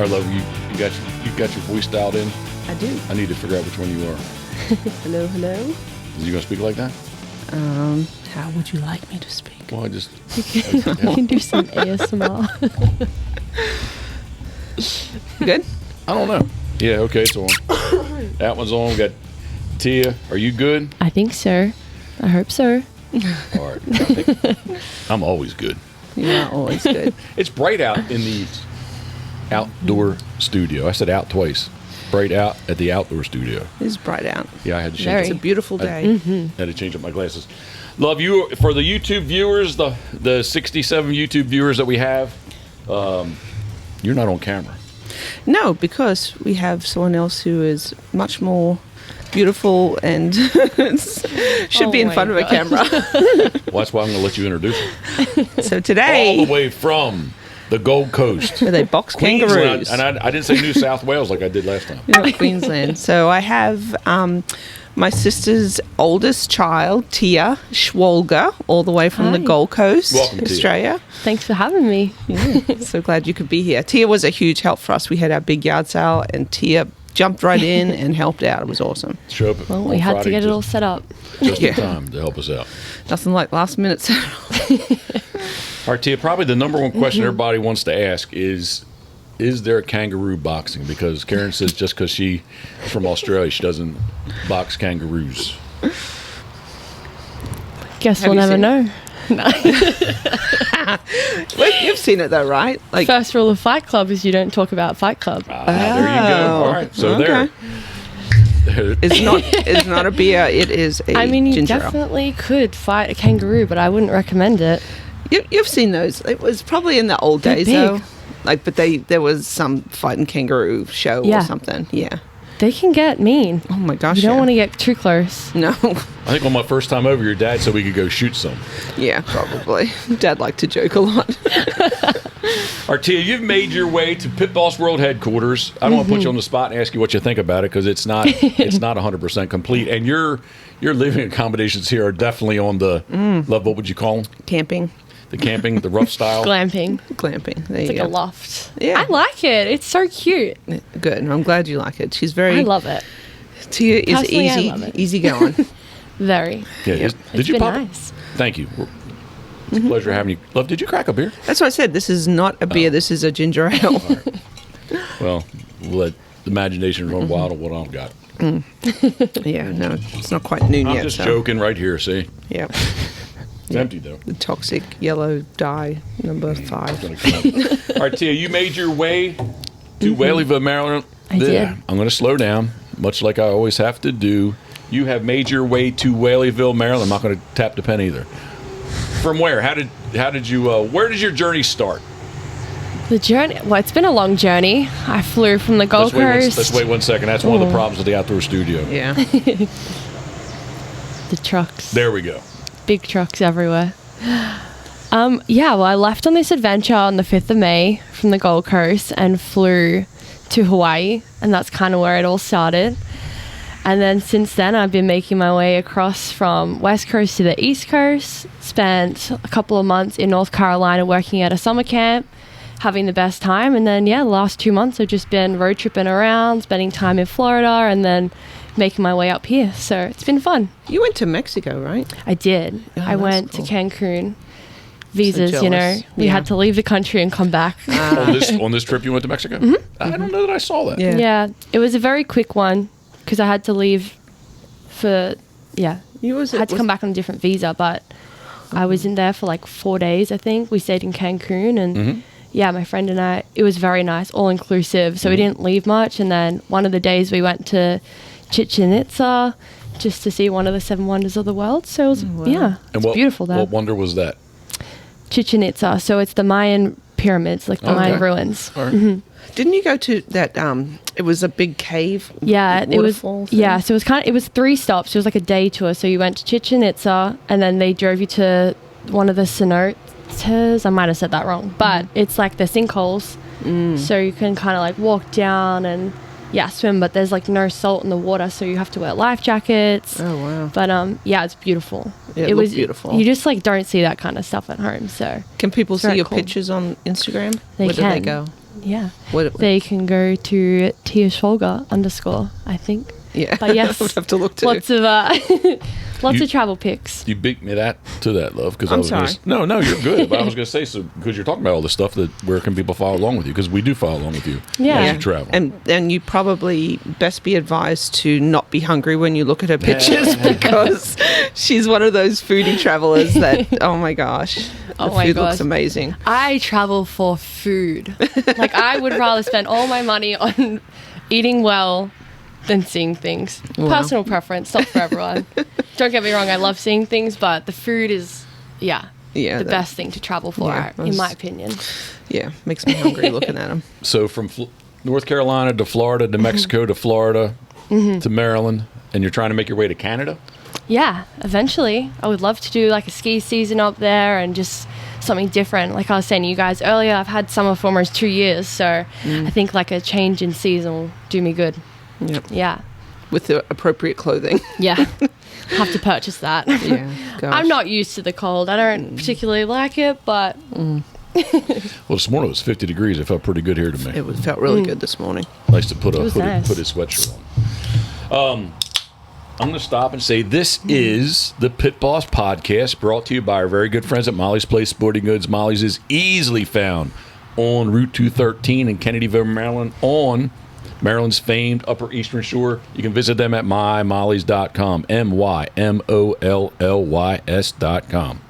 right, love, you got your voice dialed in? I do. I need to figure out which one you are. Hello, hello. Is you going to speak like that? How would you like me to speak? Well, I just... You can do some ASMR. Good? I don't know. Yeah, okay, it's on. That one's on. We got Tia. Are you good? I think so. I hope so. All right. I'm always good. Yeah, always good. It's bright out in the outdoor studio. I said out twice. Bright out at the outdoor studio. It's bright out. Yeah, I had to change Very. It's a beautiful day. I had to change up my glasses. Love you for the YouTube viewers, the 67 YouTube viewers that we have. You're not on camera. No, because we have someone else who is much more beautiful and should be in front of a camera. Well, that's why I'm going to let you introduce her. So today, All the way from the Gold Coast. where they box Queensland. kangaroos. And I didn't say New South Wales like I did last time. Yeah, Queensland. So I have my sister's oldest child, Tia Schwalger, all the way from the Hi. Gold Coast, Welcome, Tia. Australia. Thanks for having me. Yeah, so glad you could be here. Tia was a huge help for us. We had our big yard sale, and Tia jumped right in and helped out. It was awesome. Show up Well, on we had Friday to get it all set up. just Yeah. in time to help us out. Nothing like last minute. All right, Tia, probably the number one question everybody wants to ask is there kangaroo boxing? Because Karen says just because she's from Australia, she doesn't box kangaroos. Guess Have we'll you never seen know. Well, you've seen it though, right? Like, First rule of Fight Club is you don't talk about Fight Club. There you go. All right, so okay. there. It's not a beer. It is a I mean, you ginger ale. definitely could fight a kangaroo, but I wouldn't recommend it. You've seen those. It was probably in the old They're days big. though. Like, but there was some fighting kangaroo show Yeah. or something. Yeah. They can get mean. Oh my gosh. You don't yeah. want to get too close. No. I think on my first time over, your dad said we could go shoot some. Yeah, probably. Dad liked to joke a lot. Artia, you've made your way to Pitboss World Headquarters. I don't want to put you on the spot and ask you what you think about it because it's not 100% complete. And your living accommodations here are definitely on the love. What would you call them? Camping, The camping, the rough style. Glamping. glamping. There It's you like go. a loft. Yeah. I like it. It's so cute. Good. I'm glad you like it. She's very. I love it. Tia is Personally, I easy, love it. easy going. Very. Yeah. Yep. Did It's you been pop? nice. Thank you. It's a pleasure having you. Love, did you crack a beer? That's what I said. This is not a beer. This is a ginger ale. Well, we'll let the imagination run wild on what I've got. Yeah, no, it's not quite noon I'm yet. just so. joking right here, see? Yeah, It's empty, though. the toxic yellow dye number 5. Gonna come out. All right, Tia, you made your way to Whaleyville, Maryland. I did. I'm going to slow down, much like I always have to do. You have made your way to Whaleyville, Maryland. I'm not going to tap the pen either. From where? How did you? Where did your journey start? The journey. Well, it's been a long journey. I flew from the Gold Coast. Let's wait 1 second. That's one of the problems with the outdoor studio. Yeah, The trucks. There we go. Big trucks everywhere. Yeah, well, I left on this adventure on the 5th of May from the Gold Coast and flew to Hawaii, and that's kind of where it all started. And then since then, I've been making my way across from West Coast to the East Coast, spent a couple of months in North Carolina working at a summer camp, having the best time. And then, yeah, the last 2 months I've just been road tripping around, spending time in Florida, and then making my way up here. So it's been fun. you went to Mexico, right? I did. Oh, I that's went cool. to Cancun. Visas, So you know, jealous. we Yeah. had to leave the country and come back. On this trip, you went to Mexico? I don't know that I saw that. Yeah. Yeah, it was a very quick one because I had to leave for, yeah, You was I had to come back on a different visa, but I was in there for like 4 days, I think. We stayed in Cancun and yeah, my friend and I, it was very nice, all inclusive. So we didn't leave much. And then one of the days we went to Chichen Itza just to see one of the 7 wonders of the world. So it was, yeah, And it's beautiful there. What wonder was that? Chichen Itza. So it's the Mayan pyramids, like the Mayan ruins. All right. Didn't you go to that? It was a big cave. Yeah, it was. waterfall thing? Yeah, so it was 3 stops. It was like a day tour. So you went to Chichen Itza, and then they drove you to one of the cenotes. I might have said that wrong, but it's like the sinkholes. So you can kind of like walk down and swim, but there's like no salt in the water, so you have to wear life jackets. Oh wow! But yeah, it's beautiful. It was beautiful. You just like don't see that kind of stuff at home. So Can people see very your cool. pictures on Instagram? They Where do they can. go? yeah, What- they can go to Schwalger _ I think. Yeah. But yes, We'll have to look too. lots of of travel pics. You beat me to that, love. Because I'm sorry. No, you're good. But I was going to say, so because you're talking about all this stuff, that where can people follow along with you? Because we do follow along with you Yeah. as you travel. And you probably best be advised to not be hungry when you look at her pictures because she's one of those foodie travelers that, oh my gosh, the food looks amazing. I travel for food. Like, I would rather spend all my money on eating well than seeing things. Wow. Personal preference, not for everyone. Don't get me wrong, I love seeing things, but the food is, the best thing to travel for, in my opinion. Yeah, makes me hungry looking at them. So from North Carolina to Florida to Mexico to Florida to Maryland, and you're trying to make your way to Canada? Yeah, eventually. I would love to do like a ski season up there and just something different. Like I was saying to you guys earlier, I've had summer for almost 2 years, so I think like a change in season will do me good. Yep. Yeah. With the appropriate clothing. Yeah. Have to purchase that. Yeah. Gosh. I'm not used to the cold. I don't particularly like it, but Well, this morning it was 50 degrees. It felt pretty good here to me. It felt really good this morning. Nice to put a nice. put his sweatshirt on. I'm going to stop and say this is the Pit Boss Podcast, brought to you by our very good friends at Molly's Place Sporting Goods. Molly's is easily found on Route 213 in Kennedyville, Maryland, on Maryland's famed Upper Eastern Shore. You can visit them at mymollys.com, MYMOLLYS.com.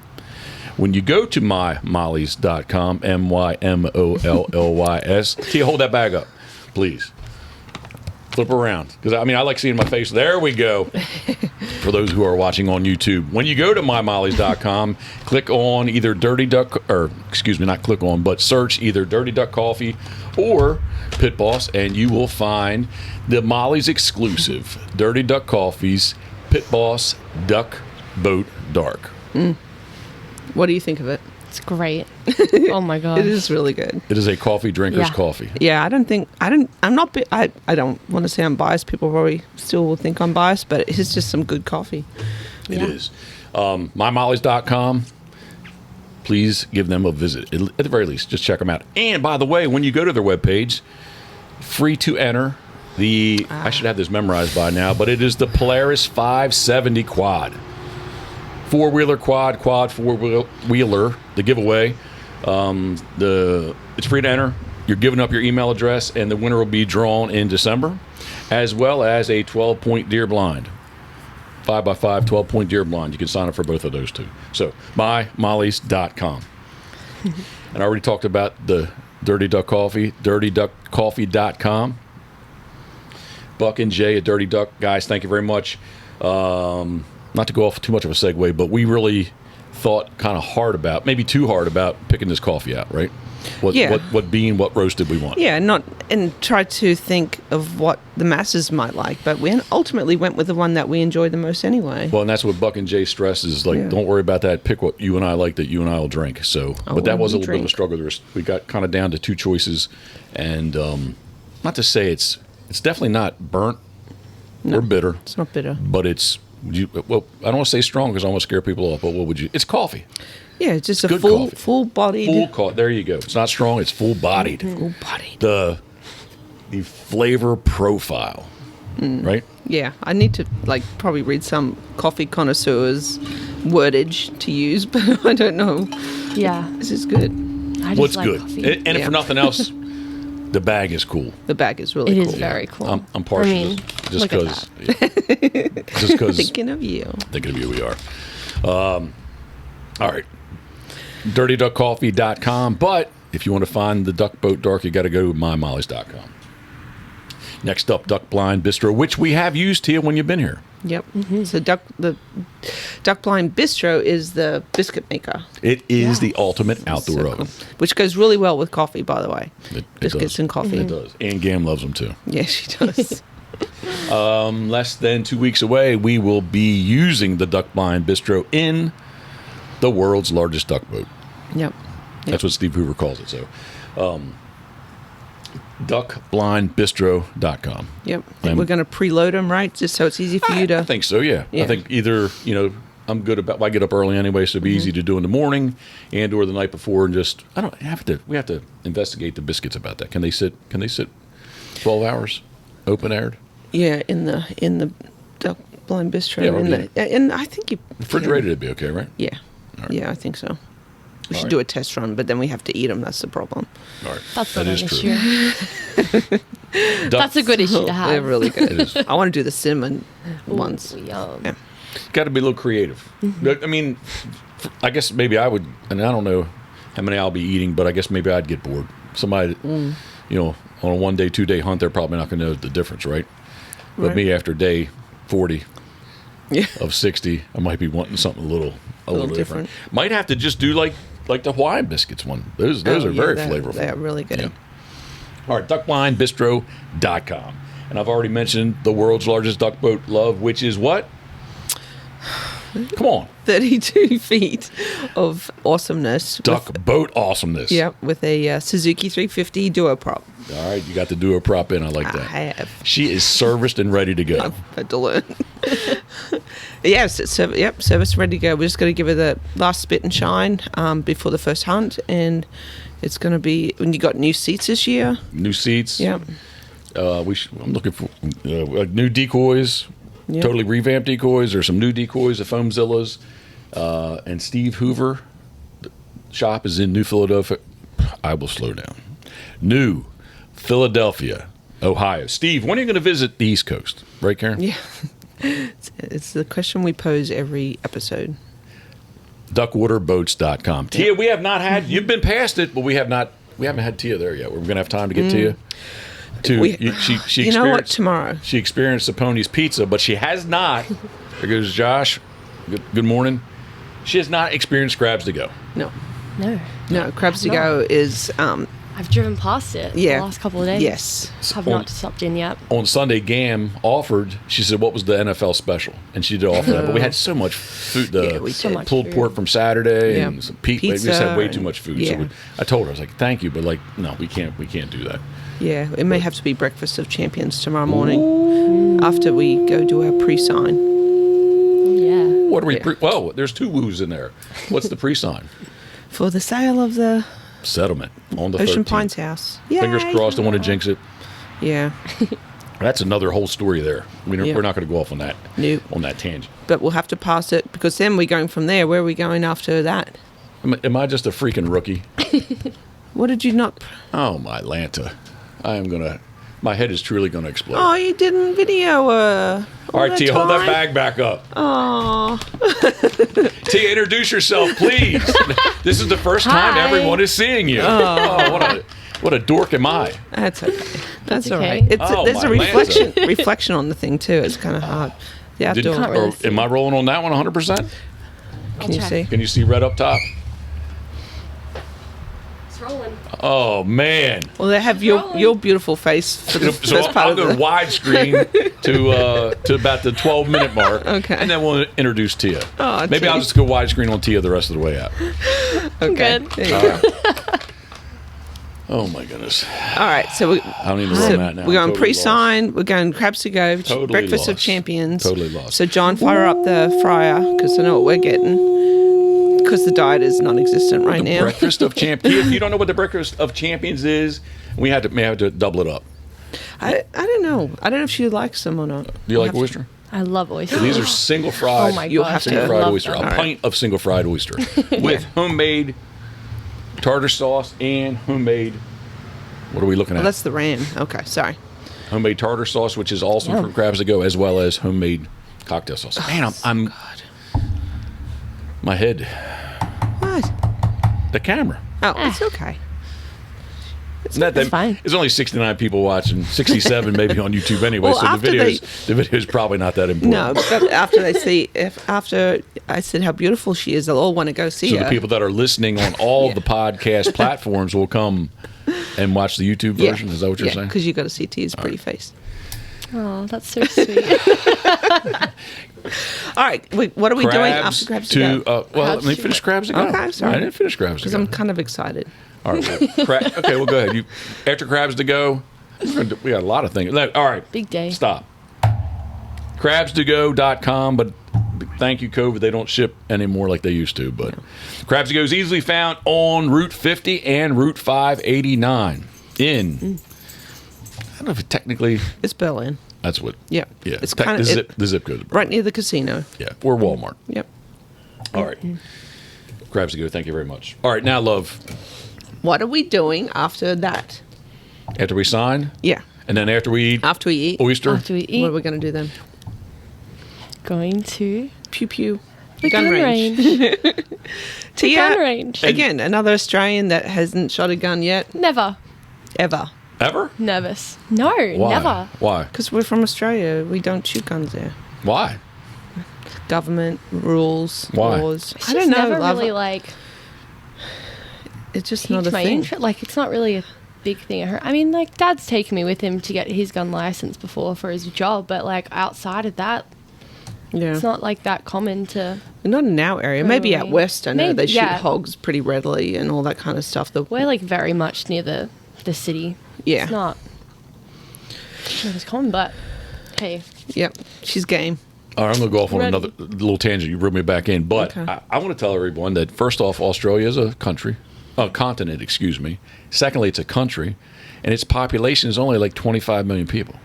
When you go to mymollys.com, MYMOLLYS, can you hold that bag up, please? Flip around, because I like seeing my face. There we go. For those who are watching on YouTube, when you go to mymollys.com, click on either Dirty Duck, or excuse me, not click on, but search either Dirty Duck Coffee or Pit Boss, and you will find the Molly's exclusive Dirty Duck Coffee's Pit Boss Duck Boat Dark. What do you think of it? it's great. Oh my god. It is really good. It is a coffee drinker's Yeah. coffee. Yeah, I don't want to say I'm biased. People probably still will think I'm biased, but it's just some good coffee. It Yeah. is. MyMollies.com. Please give them a visit. At the very least, just check them out. And by the way, when you go to their webpage, free to enter I should have this memorized by now, but it is the Polaris 570 quad. Four-wheeler quad, four-wheeler, the giveaway. It's free to enter. You're giving up your email address, and the winner will be drawn in December, as well as a 12-point deer blind. 5x5, 12-point deer blind. You can sign up for both of those two. So, mymollys.com. And I already talked about the Dirty Duck Coffee, dirtyduckcoffee.com. Buck and Jay at Dirty Duck. Guys, thank you very much. Not to go off too much of a segue, but we really thought kind of hard about, maybe too hard about picking this coffee out, right? What bean, what roast did we want? Yeah, and try to think of what the masses might like, but we ultimately went with the one that we enjoyed the most anyway. Well, and that's what Buck and Jay stresses, don't worry about that. Pick what you and I like that you and I will drink. So, but that was a little bit of a struggle. We got kind of down to two choices, and not to say it's definitely not burnt or bitter. It's not bitter, but it's I don't want to say strong because I want to scare people off. But what would you? It's coffee. Yeah, it's just it's a full-bodied. Full coffee. There you go. It's not strong. It's full-bodied. Mm-hmm. Full-bodied. The flavor profile, right? Yeah, I need to probably read some coffee connoisseurs wordage to use, but I don't know. Yeah. This is good. I just What's like good? coffee. And if for nothing else, the bag is cool. The bag is really It cool. is very cool. I'm partial just look at because. Just because. Thinking of you. Thinking of you, we are. All right. DirtyDuckCoffee.com. But if you want to find the Duck Boat Dark, you got to go to mymollys.com. Next up, Duck Blind Bistro, which we have used here when you've been here. Yep. Mm-hmm. So the Duck Blind Bistro is the biscuit maker. It is the ultimate outdoor So oven. cool. Which goes really well with coffee, by the way. It Biscuits does. and coffee. It does. And Gam loves them too. Yeah, she does. Less than 2 weeks away, we will be using the Duck Blind Bistro in the world's largest duck boat. Yep. That's what Steve Hoover calls it. So, duckblindbistro.com. Yep. And we're going to preload them, right? Just so it's easy for you to. I think so, yeah. Yeah. I think either, I'm good about. I get up early anyway, so it'd be easy to do in the morning and or the night before, and just we have to investigate the biscuits about that. Can they sit 12 hours open aired? Yeah, in the Duck Blind Bistro. Yeah, and I think you refrigerated would be okay, right? Yeah, right. Yeah, I think so. We should do a test run, but then we have to eat them. That's the problem. All right, that's not an issue. That's a good issue to have. They're really good. It is. I want to do the cinnamon ones. Yum. Yeah. Got to be a little creative. I mean, I guess maybe I would, and I don't know how many I'll be eating, but I guess maybe I'd get bored. Somebody, on a 1 day, 2 day hunt, they're probably not going to know the difference, right? But me after day 40 of 60, I might be wanting something a little different. Might have to just do like the Hawaiian biscuits one. Those are very flavorful. They are really good. Yeah. All right, duckblindbistro.com. And I've already mentioned the world's largest duck boat, Love, which is what? Come on. 32 feet of awesomeness. Duck boat awesomeness. Yeah, with a Suzuki 350 duo prop. All right, you got the duo prop in. I like that. I have. She is serviced and ready to go. I've had to learn. Yes, service ready to go. We're just going to give her the last spit and shine before the first hunt, and it's going to be when you got new seats this year. New seats. Yeah. I'm looking for new decoys. Yep. Totally revamped decoys. There's some new decoys, the Foamzillas, and Steve Hoover. The shop is in New Philadelphia. I will slow down. New Philadelphia, Ohio. Steve, when are you going to visit the East Coast? Right, Karen? Yeah. It's the question we pose every episode. Duckwaterboats.com. Tia, we have not had. You've been past it, but we haven't had Tia there yet. We're going to have time to get Tia. She you know what? Tomorrow. She experienced the Pony's Pizza, but she has not. There goes Josh. Good morning. She has not experienced Crabs to Go. No. Crabs to Go is. I've driven past it the last couple of days. Yes. Have not stopped in yet. On Sunday, Gam offered, she said, what was the NFL special? And she did offer that. But we had so much food. Pulled pork from Saturday and some pizza. We just had way too much food. Yeah. So I told her, I was like, thank you, but no, we can't do that. Yeah, it may have to be Breakfast of Champions tomorrow morning after we go do our pre-sign. Yeah. What are we? Whoa, there's two woos in there. What's the pre-sign? For the sale of the settlement on the Ocean 13th. Pines house. Yay. Fingers crossed. I want to jinx it. Yeah. That's another whole story there. We're not going to go off on that. Nope. On that tangent. But we'll have to pass it because then we're going from there. Where are we going after that? Am I just a freaking rookie? What did you not? Oh my Lanta. My head is truly going to explode. Oh, you didn't video all right, Tia, hold that bag back up. Oh. Tia, introduce yourself, please. This is the first time everyone is seeing you. Oh, what a dork am I? That's okay. That's all okay. right. There's a reflection on the thing, too. It's kind of hard. The outdoor. Am I rolling on that one 100%? Can you see? Can you see red up top? Rolling. Oh man! Well, they have your beautiful face for the first part I'll of go widescreen to about the 12-minute mark. Okay. And then we'll introduce Tia. Oh, maybe Tia. I'll just go widescreen on Tia the rest of the way out. Okay. Good. There you go. Oh my goodness! All right, so we. I don't even know where I'm at now. We're going Totally pre-sign. lost. We're going Crabs to Go. Totally Breakfast of lost. Champions. Totally lost. So John, fire up the fryer because I know what we're getting. Because the diet is non-existent right now. Breakfast of Champions. If you don't know what the Breakfast of Champions is, may have to double it up. I don't know. I don't know if she likes them or not. Do you like oyster? I love oysters. These are single fried. Oh my You'll gosh. have to- Single I fried love oyster. them. A pint of single fried oyster with homemade tartar sauce and homemade. What are we looking at? Oh, that's the ram. Okay, sorry. Homemade tartar sauce, which is awesome Yum. from Crabs to Go, as well as homemade cocktail sauce. Man, I'm God. my head. What? The camera. Oh, it's okay. That's fine. There's only 69 people watching, 67 maybe on YouTube anyway. Well, so after the video is probably not that important. No, but after they see, after I said how beautiful she is, they'll all want to go see So her. the people that are listening on all the podcast platforms will come and watch the YouTube version. Is that what you're saying? Because you got to see Tia's pretty face. Oh, that's so sweet. All right, what are we doing after Crabs to Go? Let me finish Crabs to Go. Okay, sorry. I didn't finish Crabs to Because Go. I'm kind of excited. All right. Okay, well, go ahead. After Crabs to Go, we got a lot of things. All right. Big day. Stop. Crabstogo.com, but Thank you, COVID. They don't ship anymore like they used to. But Crabs to Go is easily found on Route 50 and Route 589 in, I don't know if it technically... It's Berlin. That's what... Yeah. It's kind of... The zip code. Right near the casino. Yeah. Or Walmart. Yep. All right. Crabs to Go, thank you very much. All right, now, love. What are we doing after that? After we sign? Yeah. And then after we eat? After we eat. Oyster? After we eat. What are we going to do then? Going to... Pew pew. The gun range. Tia, gun range. Again, another Australian that hasn't shot a gun yet. Never. Ever. Ever? Nervous. No, Why? never. Why? Because we're from Australia. We don't shoot guns there. Why? Government, rules, Why? laws. It's I just don't know. never love really, it. like, It's just not piqued a my thing. interest. Like, it's not really a big thing. I mean, like, Dad's taken me with him to get his gun license before for his job, but, like, outside of that, Yeah. it's not, like, that common to... Not in our area. Maybe out Really? west, I know Maybe, they shoot yeah. hogs pretty readily and all that kind of stuff. We're, like, very much near the city. Yeah. It's not as common, but, hey. Yep. She's game. All right, I'm going to go off on Ready. another little tangent. You bring me back in. But Okay. I want to tell everyone that, first off, Australia is a continent, excuse me. Secondly, it's a country, and its population is only like 25 million people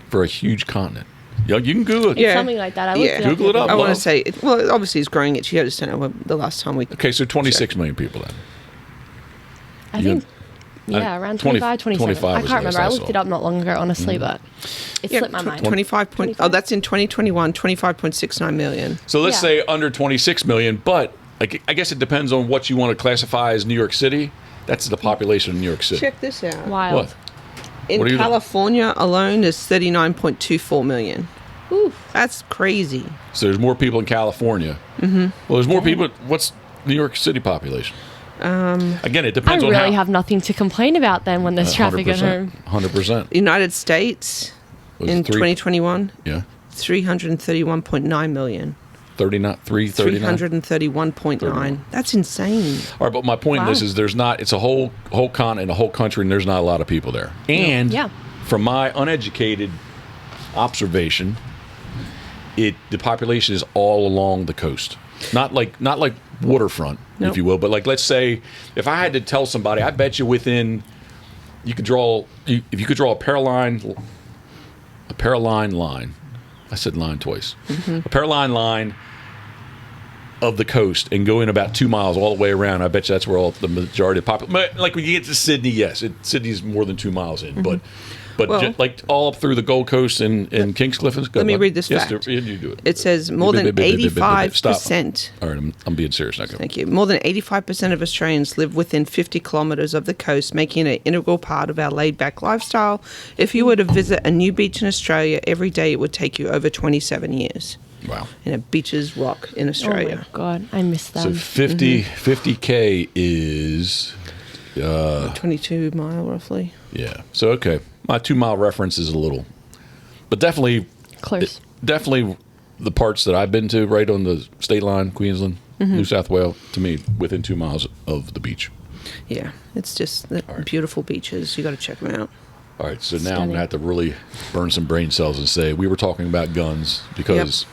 for a huge continent. You can Google it. Yeah. Something like that. I looked Yeah. it up. Google it up. I want love. to say, well, obviously it's growing its. I just don't know when the last time we. Okay, so 26 million people then. I You- think, yeah, around 20 25, 27. 25 I was can't the last remember. I I looked saw. it up not long ago, honestly, but it slipped my mind. 25 point. Oh, that's in 2021. 25.69 million. So let's Yeah. say under 26 million, but like, I guess it depends on what you want to classify as New York City. That's the population of New York City. Check this out. Wild. What? In What are you doing? California alone is 39.24 million. Oof. That's crazy. So there's more people in California. Mm-hmm. Well, there's more people. What's New York City population? Again, it I depends on really how. have nothing to complain about then when there's traffic at home. 100%. United States Was in 3 2021, Yeah. 331.9 million. 39. 339. 331.9. That's insane. All right, but my point in this Wow. is there's not. It's a whole continent, a whole country, and there's not a lot of people there. And Yeah. from my uneducated observation, the population is all along the coast, not like waterfront, Nope. if you will, but like, let's say if I had to tell somebody, I bet you within, if you could draw a Paraline line. I said line twice. A Paraline line of the coast and go in about 2 miles all the way around. I bet you that's where all the majority of the population. Like when you get to Sydney, yes, Sydney's more than 2 miles in, but Well- like all up through the Gold Coast and Kingscliff. Let me read this fact. Yes, you do it. It says more than Stop. 85%. All right, I'm being serious now. Go. Thank you. More than 85% of Australians live within 50 kilometres of the coast, making it an integral part of our laid-back lifestyle. If you were to visit a new beach in Australia every day, it would take you over 27 years. Wow. And beaches rock in Oh my Australia. God, I miss So them. 50K is 22 mile, roughly. yeah. So okay, my 2 mile reference is a little, but definitely Close. definitely the parts that I've been to right on the state line, Queensland, New South Wales, to me within 2 miles of the beach. Yeah, it's just the beautiful beaches. You got to check them out. All right, so now I'm Stunning. gonna have to really burn some brain cells and say we were talking about guns because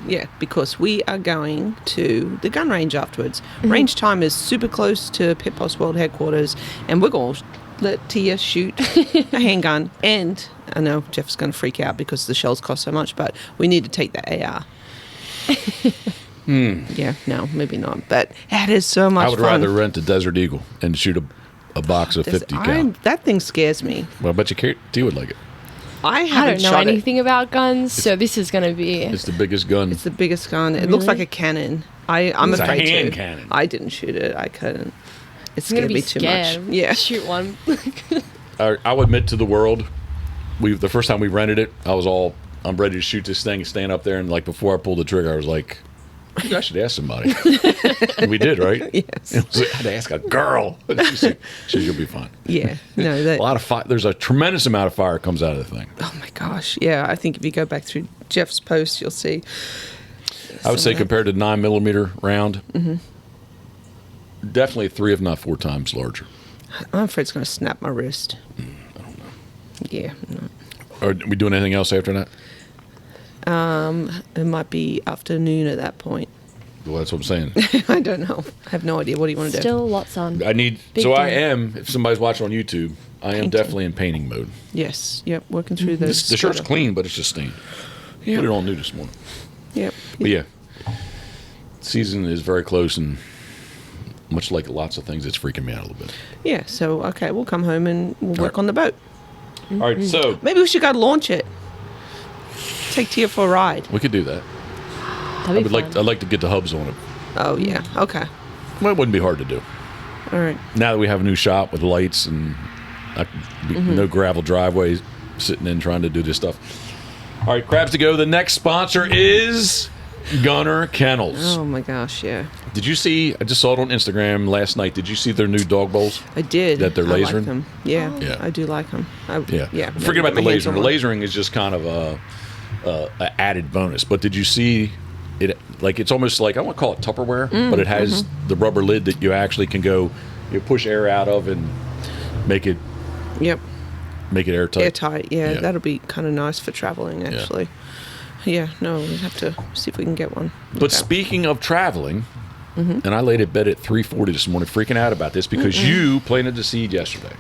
Yeah, because we are going to the gun range afterwards. Range time is super close to Pitboss World Headquarters, and we're going to let Tia shoot a handgun. And I know Jeff's going to freak out because the shells cost so much, but we need to take the AR. Yeah, no, maybe not. But that is so much I would fun. rather rent a Desert Eagle and shoot a box of 50 cal. That thing scares me. Well, I bet you Tia would like it. I I haven't don't know shot anything about guns, so this is going to be... It's the biggest gun. It's the biggest gun. It looks like a cannon. I'm It's a afraid hand to. cannon. I didn't shoot it. I couldn't. It I'm scared going to be me too scared. much. Yeah. Shoot one. I will admit to the world, the first time we rented it, I'm ready to shoot this thing and stand up there, and like before I pulled the trigger, I was like, maybe I should ask somebody. And we did, right? Yes. It was like, I had to ask a girl. She said, you'll be fine. Yeah. No, that. A lot of fire. There's a tremendous amount of fire comes out of the thing. Oh my gosh. Yeah. I think if you go back through Jeff's post, you'll see. I would say that. compared to 9mm round, definitely 3 if not 4 times larger. I'm afraid it's going to snap my wrist. I don't know. Yeah. No. Are we doing anything else after that? It might be afternoon at that point. Well, that's what I'm saying. I don't know. I have no idea. What do you want to do? Still lots on. I need. Big so I day. am. If somebody's watching on YouTube, I am Painting. definitely in painting mode. Yes. Yep. Working through the. The shirt's clean, but it's just stained. Yep. Put it on new this morning. Yep. But yeah, season is very close, and much like lots of things, it's freaking me out a little bit. Yeah. So okay, we'll come home and we'll work right. on the boat. All right, so Maybe we should go launch it. Take Tia for a ride. we could do that. That'd be fun. I'd like to get the hubs on it. Oh yeah. Okay. Well, it wouldn't be hard to do. All right. Now that we have a new shop with lights and no gravel driveways, sitting in trying to do this stuff. All right, crabs to go. The next sponsor is Gunner Kennels. Oh my gosh. Yeah. Did you see? I just saw it on Instagram last night. Did you see their new dog bowls? I did. That they're I like lasering? them. Yeah. Yeah. I do like them. Yeah. Forget about the My hands lasering. on The one. lasering is just kind of a added bonus. But did you see it? Like it's almost like I won't call it Tupperware, but it has the rubber lid that you actually can go, you push air out of and make it Yep. airtight. Airtight. Yeah. Yeah. That'll be kind of nice for traveling. Actually. Yeah. No, we have to see if we can get one. But Okay. speaking of traveling, and I laid in bed at 3:40 this morning, freaking out about this because you planted the seed yesterday.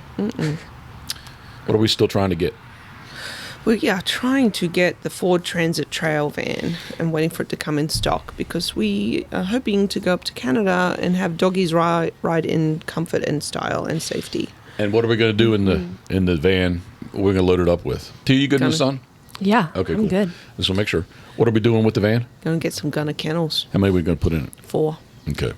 What are we still trying to get? We are trying to get the Ford Transit Trail van and waiting for it to come in stock because we are hoping to go up to Canada and have doggies ride in comfort and style and safety. And what are we going to do in the van? We're going to load it up with. T, you good in the sun? Yeah. Okay, I'm cool. good. Just want to make sure. What are we doing with the van? Going to get some Gunner kennels. How many are we going to put in it? 4. Okay.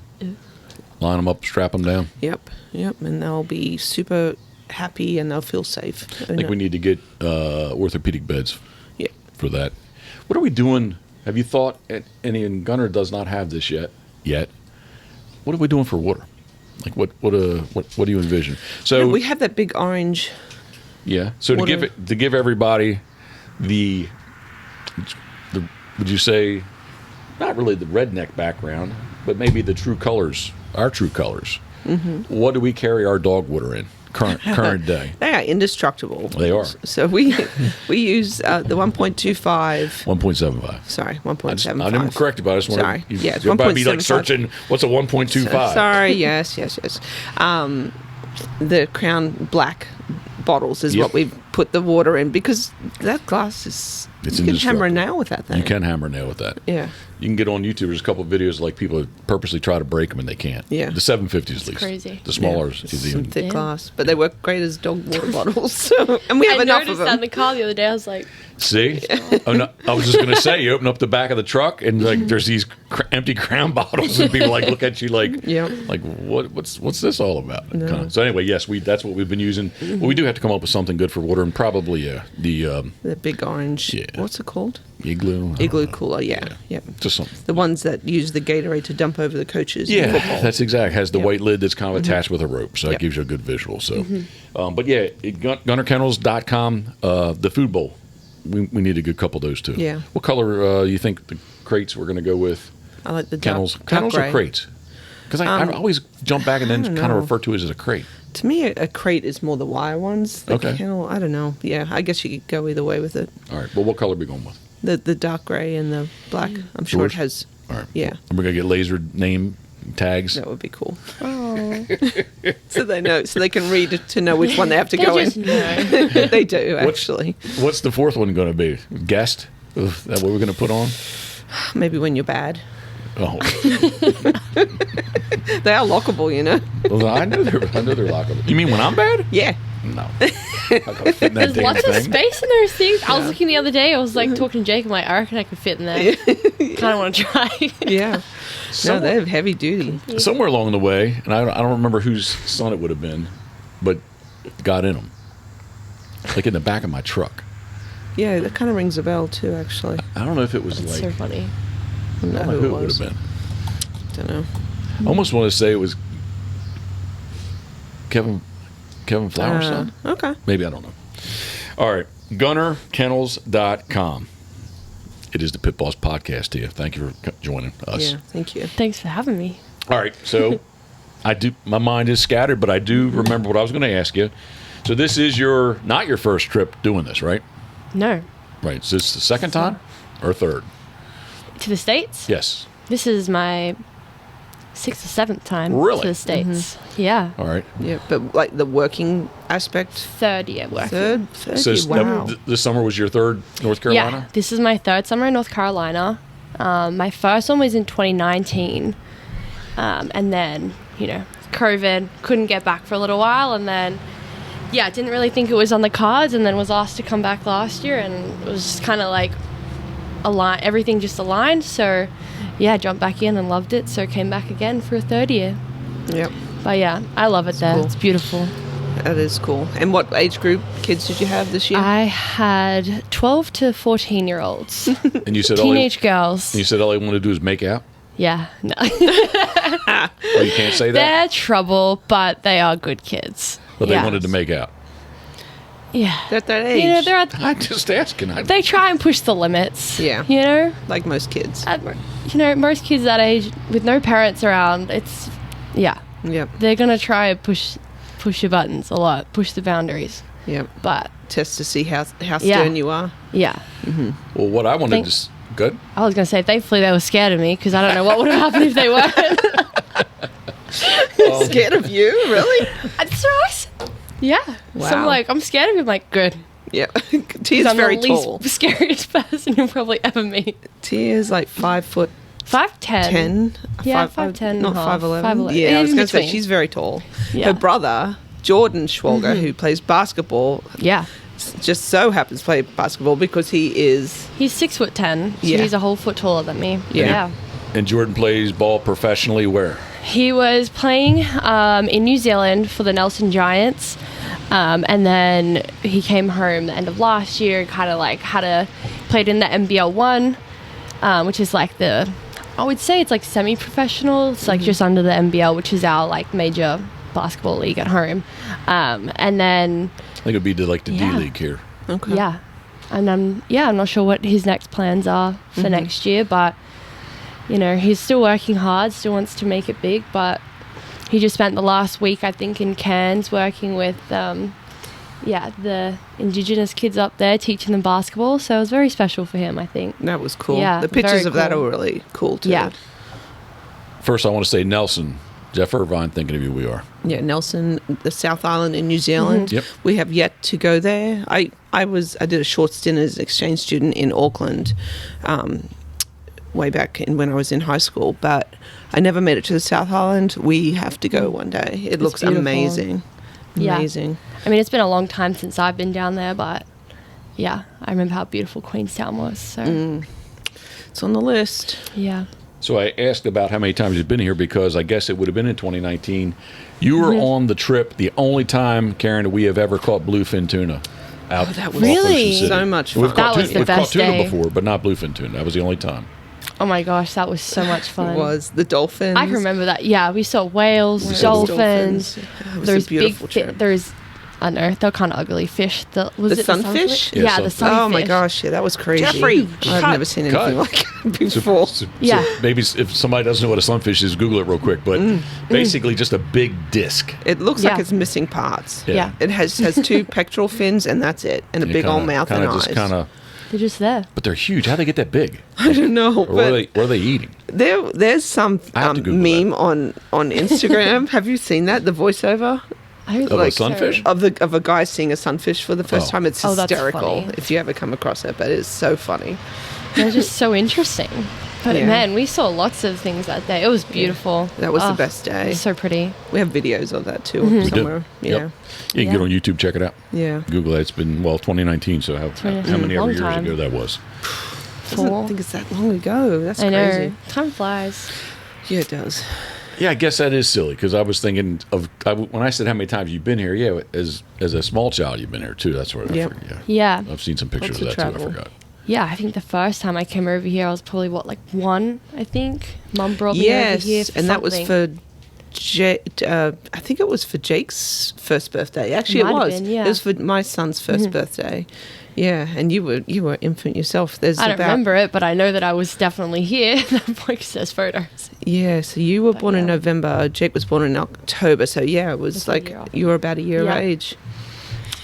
Line them up, strap them down. Yep. And they'll be super happy and they'll feel safe. I think we need to get orthopedic beds Yeah. for that. What are we doing? Have you thought? And Gunner does not have this yet. What are we doing for water? Like what do you envision? So We have that big orange. yeah. So water. to give everybody the would you say not really the redneck background, but maybe the true colors, our true colors. What do we carry our dog water in current day? They are indestructible. They are. So we use the 1.25. 1.75. Sorry, I 1.75. didn't correct you, but I just want Sorry. to. Yeah, it's you're about to be like 1.75. searching. What's a 1.25? Sorry, yes. The Crown Black bottles is Yep. what we've put the water in because that glass is. It's you can hammer a indestructible. nail with that thing. You can hammer a nail with that. Yeah. You can get on YouTube. There's a couple of videos like people purposely try to break them and they can't. Yeah. The 750s at least. crazy. The smaller Yeah. is Some even. thick Yeah. glass, but they work great as dog water bottles. So, and we have I enough of noticed that in them. the car the other day. I was like, See? Oh, no, I was just going to say, you open up the back of the truck and like there's these empty Crown bottles and people like look at you like, Yeah. like what's this all about? No. Kinda. So anyway, yes, that's what we've been using. But we do have to come up with something good for water and probably the The big orange. Yeah. What's it called? igloo. Igloo cooler. Yeah. Yep. Just something. The ones that use the Gatorade to dump over the coaches. in Yeah, football. that's exact. Has the Yep. white lid that's kind of attached with a rope, so Yep. that gives you a good visual. So, but yeah, GunnerKennels.com, the food bowl. We need a good couple of those too. Yeah. What color you think the crates we're going to go with? I like the Kennels, dark kennels or gray. crates? Because I always jump back and then don't kind of know. refer to it as a crate. To me, a crate is more the wire ones. The Okay. kennel, I don't know. Yeah, I guess you could go either way with it. All right. Well, what color are we going with? The dark gray and the black. I'm sure Yours? it has. All right. Yeah. And we're going to get lasered name tags. That would be cool. oh, So they know, so they can read to know which one they have to they go just in. know. They do actually. What's the fourth one going to be? Guest? Is that what we're going to put on? Maybe when you're bad, Oh, they are lockable. You know. well, I know they're lockable. You mean when I'm bad? Yeah. No. I gotta fit in that There's damn lots of thing. space in those things. I was looking the other day. I was like talking to Jake. I'm like, I reckon I could fit in there. Kind of want to try. Yeah. No, Somewhere- they're heavy duty. Somewhere along the way, and I don't remember whose son it would have been, but got in them. Like in the back of my truck. Yeah, that kind of rings a bell too. Actually, I don't know if it was It's like, so funny. I don't know I don't know who who it it would was. have been. Don't know. I almost want to say it was Kevin Flower's son. Okay. Maybe, I don't know. All right. GunnerKennels.com. It is the Pitboss Podcast here. Thank you for joining us. Yeah. Thank you. Thanks for having me. All right, so my mind is scattered, but I do remember what I was going to ask you. So this is not your first trip doing this, right? No. Right. Is this the second time? or third? To the States? Yes. This is my 6th or 7th time Really? to the States. Yeah. All right. Yeah, but like the working aspect. 3rd year working. Third So year, wow. this summer was your third North Carolina? Yeah, this is my 3rd summer in North Carolina. My first one was in 2019. And then, COVID, couldn't get back for a little while. And then, didn't really think it was on the cards, and then was asked to come back last year, and it was just kind of like everything just aligned. So, jumped back in and loved it. So came back again for a 3rd year. Yep. But I love it there. cool. It's beautiful. That is cool. And what age group kids did you have this year? I had 12 to 14-year-olds. And you said Teenage girls. You said all they want to do is make out? Yeah. No. Oh, you can't say that? They're trouble, but they are good kids. But they wanted to make out. Yeah. They're at that age. I'm just asking. They try and push the limits. Yeah. Like most kids. Most kids that age with no parents around, it's, Yep. they're going to try and push your buttons a lot, push the boundaries. Yep. But, Test to see how stern you are. yeah. Well, what I wanted to... Good? I was going to say, thankfully they were scared of me, because I don't know what would have happened if they weren't. Scared of you? Really? That's right. Yeah. Wow. So I'm like, I'm scared of him. Like, good. Yeah. Tia's I'm very the least tall. scariest person you'll probably ever meet. Tia's like 5'10". 5'10". Yeah, 5'10". Not 5'11". 5'11". Yeah, I was In going to say between. she's very tall. Yeah. Her brother, Jordan Schwalger, who plays basketball, Yeah. just so happens to play basketball because he is... He's 6'10", so Yeah. he's a whole foot taller than me. Yeah. And Jordan plays ball professionally where? He was playing in New Zealand for the Nelson Giants, and then he came home the end of last year, kind of like played in the NBL 1, which is like I would say it's like semi-professional. It's like just under the NBL, which is our like major basketball league at home. And then I think it'd be the D-League here. Okay. yeah, and I'm not sure what his next plans are for next year, but he's still working hard, still wants to make it big, but he just spent the last week, I think, in Cairns working with the Indigenous kids up there, teaching them basketball. So it was very special for him, I think. That was cool. Yeah, the pictures very of that cool. are really cool too. Yeah. First, I want to say Nelson. Jeff Irvine, thinking of you, we are. Yeah, Nelson, the South Island in New Zealand. Yep. We have yet to go there. I did a short stint as an exchange student in Auckland, way back when I was in high school, but I never made it to the South Island. We have to go one day. It looks beautiful. amazing. Yeah. Amazing. I mean, it's been a long time since I've been down there, but I remember how beautiful Queenstown was. So It's on the list. yeah. So I asked about how many times you've been here because I guess it would have been in 2019. You were on the trip the only time, Karen, that we have ever caught bluefin tuna out. That was off Really? Ocean City. so much fun. We've caught That was the we've caught best tuna day. before, but not bluefin tuna. That was the only time. Oh my gosh, that was so much fun. It was the dolphins. I can remember that. Yeah, we saw whales, dolphins. It was There's a beautiful big. trip. There's, I don't know, they're kind of ugly fish. Was The it sunfish? Yeah, Yeah, the sunfish. sunfish. Oh my gosh, yeah, that was crazy. Jeffrey, I've cut. never seen anything Cut. like that before. Yeah. So maybe if somebody doesn't know what a sunfish is, Google it real quick. But basically, just a big disc. It looks like Yeah. it's missing parts. Yeah. It has two pectoral fins and that's it, and a big old mouth and eyes. They're just there. But they're huge. How do they get that big? I don't know, Or what but are they eating? there's some I have to Google meme on Instagram. Have you seen that? The voiceover Of a sunfish? of a guy seeing a sunfish for the first Oh. time. It's Oh, that's hysterical. funny. If you ever come across it, but it's so funny. They're just so interesting. But Yeah. man, we saw lots of things that day. It was beautiful. That was the Oh, best day. it was so pretty. We have videos of that too We do. somewhere. Yeah, Yep. You can get Yeah. on YouTube, check it out. yeah. Google it. It's been, 2019, so how many Long years time. ago that was? I don't 4. think it's that long ago. That's I know. crazy. Time flies. Yeah, it does. Yeah, I guess that is silly because I was thinking of when I said how many times you've been here. Yeah, as a small child, you've been here too. That's what I Yep. forgot. Yeah. I've seen some pictures Lots of that of too. I travel. forgot. Yeah, I think the first time I came over here, I was probably, 1, I think. Mum brought me over here Yes, for and that was something. for I think it was for Jake's first birthday. Actually, it Might have was. been, yeah. It was for my son's first birthday. Yeah, and you were infant yourself. There's I don't about remember it, but I know that I was definitely here. That boy says photos. yeah. So you were born in yeah. November. Jake was born in October. So yeah, it was Just a like year off. you were about a year Yeah. of age.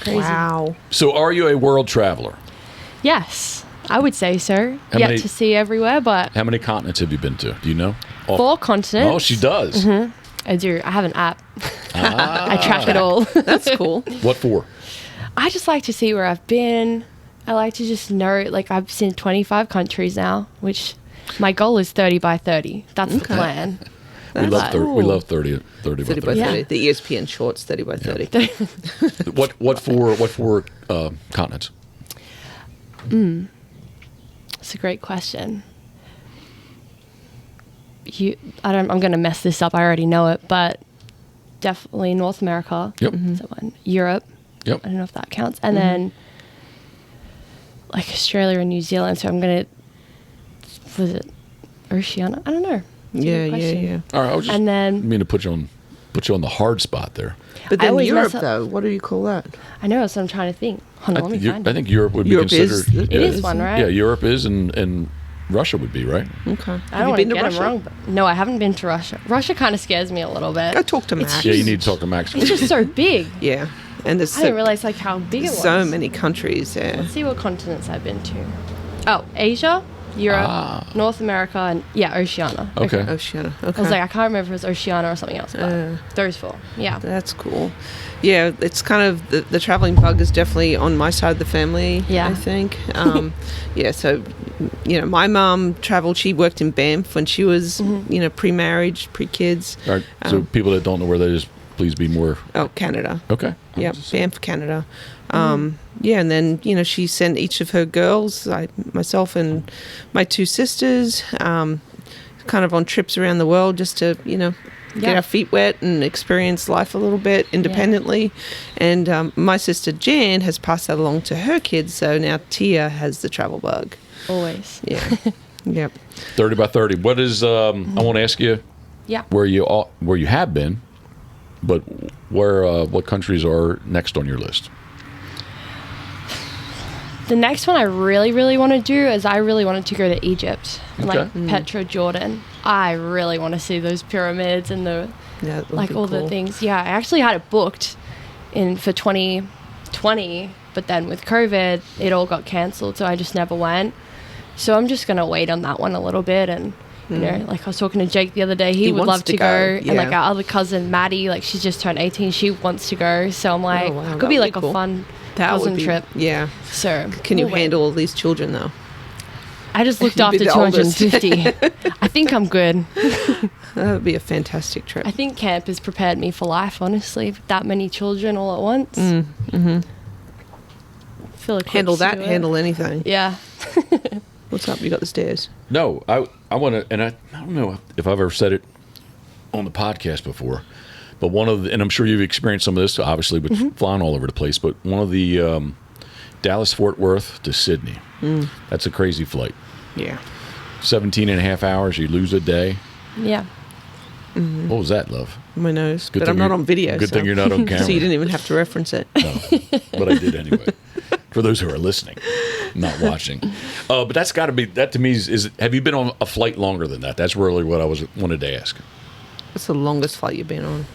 Crazy. Wow. So, are you a world traveler? Yes. I would say so. How Yet many- to see everywhere, but How many continents have you been to? Do you know? 4 continents. Oh, she does. I do. I have an app. Ah. I track it all. That's cool. What for? I just like to see where I've been. I like to just know, like, I've seen 25 countries now, which my goal is 30 by 30. That's the plan. We love, cool. we love 30 by 30 by 30. 30. Yeah. The ESPN shorts, 30 by 30. What for continents? It's a great question. I'm going to mess this up. I already know it, but definitely North America. Yep. So one. Europe. Yep. I don't know if that counts. And then like Australia and New Zealand. So I'm going to, was it Oceania? I don't know. It's a Yeah, good question. All right, I was just And then mean to put you on the hard spot there. But I then always Europe, mess up- though, what do you call that? I know, so I'm trying to think. Hold on, let me find I it. think Europe would Europe be is- considered. it It is one, right? Yeah, Europe is, and Russia would be, right? Okay. I don't want to get them wrong, but no, I haven't been to Russia. Russia kind of scares me a little bit. Go talk to It's Max. Yeah, you need to talk to Max. It's just so big. Yeah. And there's I didn't realize like how big it was. so many countries there. Let's see what continents I've been to. Oh, Asia, Europe, North America, and Oceania. Okay. Oceania. Okay. I was like, I can't remember if it was Oceania or something else, but those 4. Yeah. That's cool. Yeah, it's kind of the traveling bug is definitely on my side of the family. Yeah. I think. Yeah, so my mom traveled. She worked in Banff when she was pre-marriage, pre-kids. All right. So people that don't know where that is, please be more. Oh, Canada. Okay. Yeah, Banff, Canada. Yeah, and then she sent each of her girls, myself and my 2 sisters, kind of on trips around the world just to get our feet wet and experience life a little bit independently. And my sister Jan has passed that along to her kids, so now Tia has the travel bug. Always. Yeah. Yep. 30 by 30. What is? I want to ask you. Yeah. Where you have been, but what countries are next on your list? The next one I really, really want to do is I really wanted to go to Egypt, like Okay. Petra, Jordan. I really want to see those pyramids and the Yeah, that would like be all the cool. things. Yeah, I actually had it booked for 2020, but then with COVID, it all got cancelled, so I just never went. So I'm just gonna wait on that one a little bit, and like I was talking to Jake the other day, he would wants love to to go, go, and like yeah. our other cousin Maddie, like she's just turned 18, she wants to go. So I'm like, wow, it that could be would like be cool. a fun That would cousin be, trip. Yeah. So Can you we'll wait. handle all these children though? I just looked You'd be after the oldest. 250. I think I'm good. That would be a fantastic trip. I think camp has prepared me for life, honestly. With that many children all at once. Feel equipped Handle to that, do it. handle anything. Yeah. What's up? You got the stairs. No, I want to, and I don't know if I've ever said it on the podcast before, but and I'm sure you've experienced some of this, obviously, with flying all over the place, but one of the Dallas-Fort Worth to Sydney, that's a crazy flight. Yeah. 17 and a half hours, you lose a day. Yeah. What was that, love? My nose. Good But I'm thing not you're- on video. good thing you're not on camera. So you didn't even have to reference it. No, but I did anyway. For those who are listening, not watching. But that's got to be, that to me is, have you been on a flight longer than that? That's really what I wanted to ask. What's the longest flight you've been on?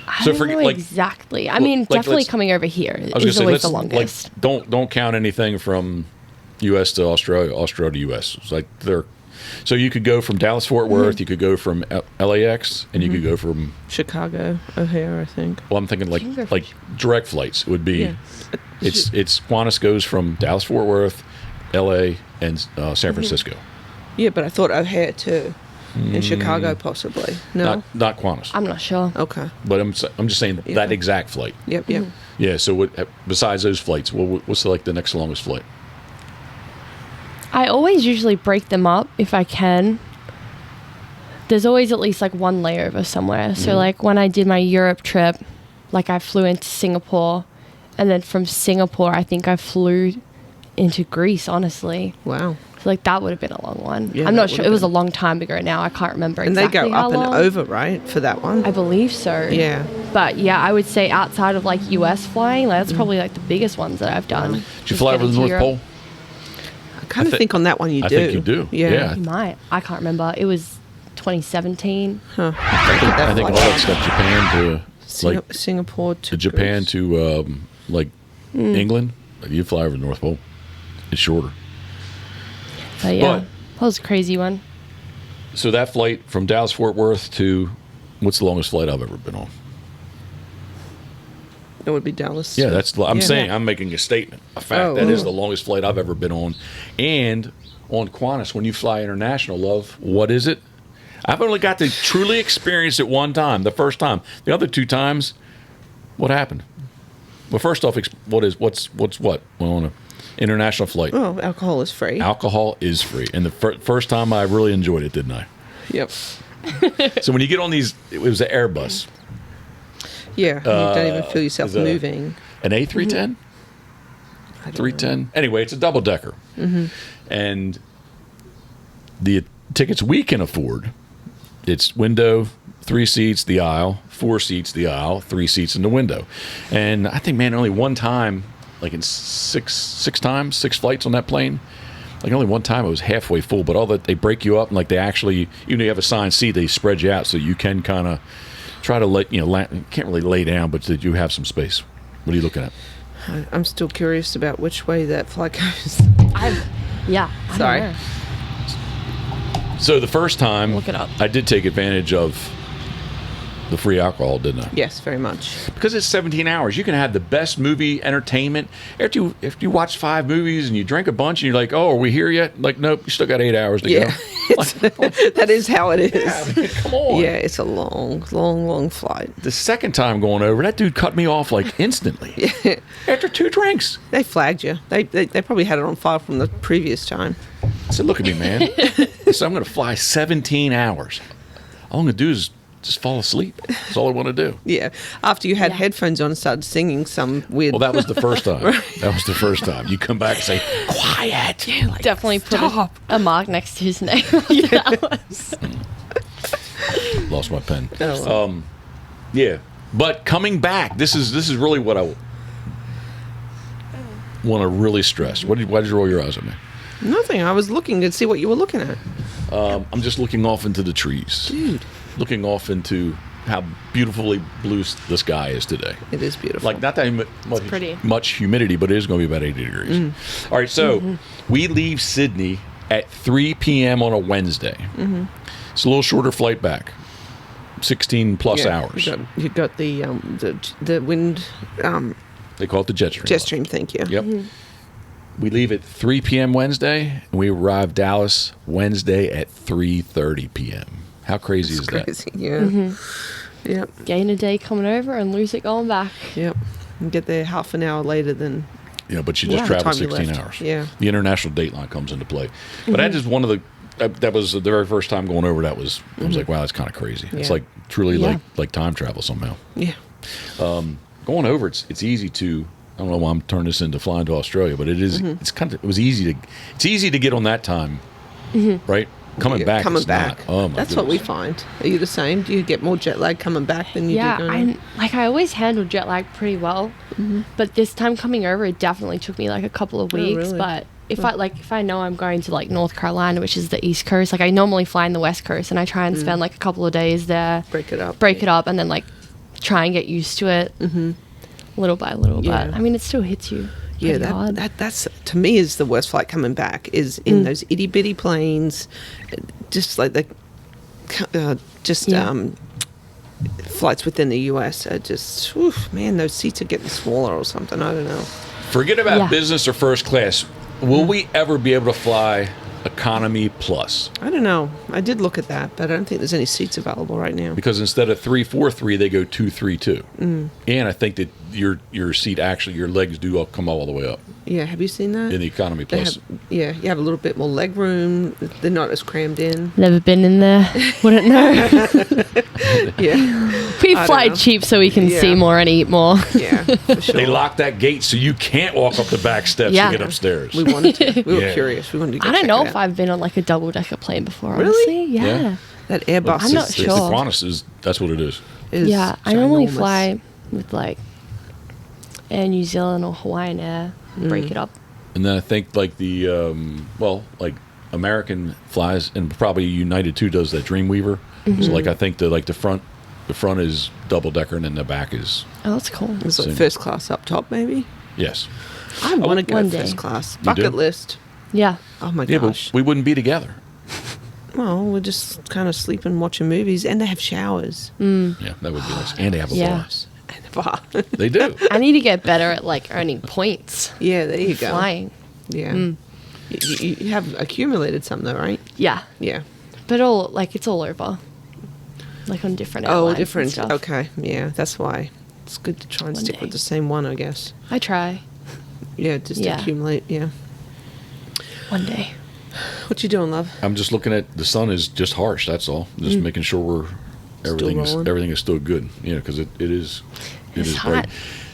I So don't forget- know like- exactly. I mean, like, definitely let's- coming over here I was is gonna always say, the let's longest. don't count anything from U.S. to Australia, Australia to U.S. It's like so you could go from Dallas Fort Worth, you could go from LAX, and you could go from. Chicago, O'Hare, I think. Well, I'm thinking You can go like from direct flights would be. Yeah. It's Qantas goes from Dallas Fort Worth, L.A. and San Francisco. Yeah, but I thought O'Hare too. In Chicago, possibly. No? Not Qantas. I'm not sure. Okay. But I'm just saying Yeah. that exact flight. Yep, yep. Yeah. So besides those flights, what's like the next longest flight? I always usually break them up if I can. There's always at least like one layover somewhere. So like when I did my Europe trip, like I flew into Singapore, and then from Singapore I think I flew into Greece, honestly. Wow. So like that would have been a long one. Yeah, I'm not that sure. would've It was a been. long time ago now. I can't remember And exactly they go how up long. and over, right? For that one? I believe so. Yeah. But yeah, I would say outside of like US flying, like, that's probably like the biggest ones that I've done. Did you fly over the North Pole? I kind of think on that one you I do. think you do. Yeah. You might. I can't remember. It was 2017. Huh. I think all that stuff, Japan to like Singapore to Japan Greece. to like England, like you fly over the North Pole. It's shorter. But yeah, that was a crazy one. So that flight from Dallas Fort Worth to, what's the longest flight I've ever been on? It would be Dallas. Yeah, I'm making a statement, a fact. That is the longest flight I've ever been on. And on Qantas, when you fly international, love, what is it? I've only got to truly experience it one time, the first time. The other two times, what happened? Well, first off, what's what on an international flight? Oh, alcohol is free. Alcohol is free. And the first time I really enjoyed it, didn't I? Yep. So when you get on these, it was an Airbus. Yeah, you don't even feel yourself moving. An A310? 310? Anyway, it's a double-decker. And the tickets we can afford, it's window, 3 seats, the aisle, 4 seats, the aisle, 3 seats in the window. And I think, man, only one time, like in six flights on that plane, like only one time it was halfway full, but all that they break you up and like they actually, even though you have a assigned seat, they spread you out so you can kind of try to you can't really lay down, but that you have some space. What are you looking at? I'm still curious about which way that flight goes. Sorry. So the first time, Look it up. I did take advantage of the free alcohol, didn't I? Yes, very much. Because it's 17 hours. You can have the best movie entertainment. After you watch 5 movies and you drink a bunch and you're like, oh, are we here yet? Like, nope, you still got 8 hours to go. That is how it is. Yeah, I mean, come on. Yeah, it's a long flight. The second time going over, that dude cut me off like instantly. After 2 drinks. They flagged you. They probably had it on file from the previous time. I said, look at me, man. So I'm going to fly 17 hours. All I'm going to do is just fall asleep. That's all I want to do. Yeah. After you had headphones on and started singing some weird... Well, that was the first time. That was the first time. You come back and say, quiet. Yeah, like, Definitely stop. put a mark next to his name. That was. Lost my pen. Oh, well. Yeah. But coming back, this is really what I want to really stress. Why did you roll your eyes at me? Nothing. I was looking to see what you were looking at. I'm just looking off into the trees. Dude. Looking off into how beautifully blue the sky is today. It is beautiful. Like, not that pretty. much humidity, but it is going to be about 80 degrees. All right, so we leave Sydney at 3 p.m. on a Wednesday. It's a little shorter flight back, 16 plus hours. You got the wind... They call it the jet stream. jet stream, thank you. Yep. We leave at 3 p.m. Wednesday, and we arrive Dallas Wednesday at 3:30 p.m. How crazy is that? Crazy, yeah. Yep. Gain a day coming over and lose it going back. Yep. And get there half an hour later than... Yeah, but you just the travel time you 16 left. hours. Yeah. The international date line comes into play. But that is one of the... that was the very first time going over that was... I was like, wow, that's kind of crazy. It's Yeah. like truly Yeah. like time travel somehow. Yeah. Going over, it's easy to... I don't know why I'm turning this into flying to Australia, but it is... It was easy to get on that time, right? Coming back, Coming it's back. not. Oh my That's what we goodness. find. Are you the same? Do you get more jet lag coming back than you Yeah, do going I always handled jet lag pretty well, but this time coming over, it definitely took me like a couple of weeks. really? But if I know I'm going to like North Carolina, which is the East Coast, like I normally fly in the West Coast, and I try and spend like a couple of days there, Break it up, and then like try and get used to it, little by little. Yeah. But I mean, it still hits you. Yeah, pretty hard. that's to me is the worst flight coming back is in those itty bitty planes, just like the flights within the US are just, oof, man, those seats are getting smaller or something. I don't know. Forget about Yeah. business or first class. Will we ever be able to fly economy plus? I don't know. I did look at that, but I don't think there's any seats available right now. Because instead of 343, they go 232. And I think that your seat actually, your legs do come all the way up Yeah, have you seen that? in the economy plus. You have a little bit more leg room. They're not as crammed in. Never been in there. Wouldn't know. Yeah, We I fly don't know. cheap so we can Yeah. see more and eat more. yeah, for sure. They lock that gate so you can't walk up the back steps Yeah. to get upstairs. We wanted to. We were Yeah. curious. We wanted to go I don't check know it if out. I've been on like a double decker plane before. Really? Honestly, yeah. Yeah. That Airbus I'm not is, The sure. Qantas that's what it is. is Yeah, I normally ginormous. fly with like Air New Zealand or Hawaiian Air. Break it up. And then I think like the like American flies, and probably United too does that Dreamweaver. So like I think the front is double decker and then the back is Oh, that's cool. It's like Same. first class up top, maybe. yes. I want to go one first day. class. You Bucket do? list. Yeah. Oh my Yeah, gosh. but we wouldn't be together. Well, we're just kind of sleeping, watching movies, and they have showers. Yeah, that would be nice. And they have a Yeah. bar. And a bar. They do. I need to get better at like earning points. Yeah, there you go. Flying. Yeah. You have accumulated some though, right? Yeah. Yeah. But it's all over. Like on different airlines Oh, and different. stuff. Okay. Yeah, that's why. It's good to try and One stick day. with the same one, I guess. I try. Yeah, just Yeah. accumulate. Yeah. One day. What you doing, love? I'm just looking at the sun is just harsh. That's all. Just making sure rolling. everything is still good. You know, because it is It's bright. hot.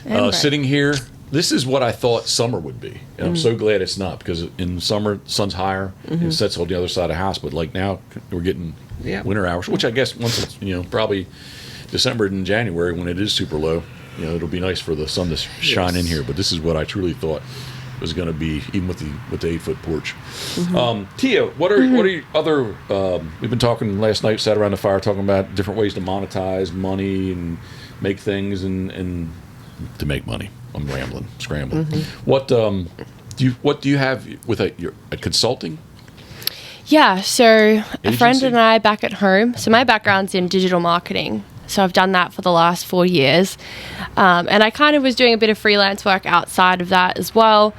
And bright. Sitting here, this is what I thought summer would be, and I'm so glad it's not, because in summer the sun's higher and it sets on the other side of the house. But like now we're getting Yeah. winter hours, which I guess once it's probably December and January when it is super low, it'll be nice for the sun to shine in here. But this is what I truly thought was going to be, even with the 8-foot porch. Tia, what are your other? We've been talking last night, sat around the fire, talking about different ways to monetize money and make things and to make money. I'm rambling, scrambling. What do you have with your consulting? Yeah, so a friend Agency? and I back at home. So my background's in digital marketing. So I've done that for the last 4 years. And I kind of was doing a bit of freelance work outside of that as well.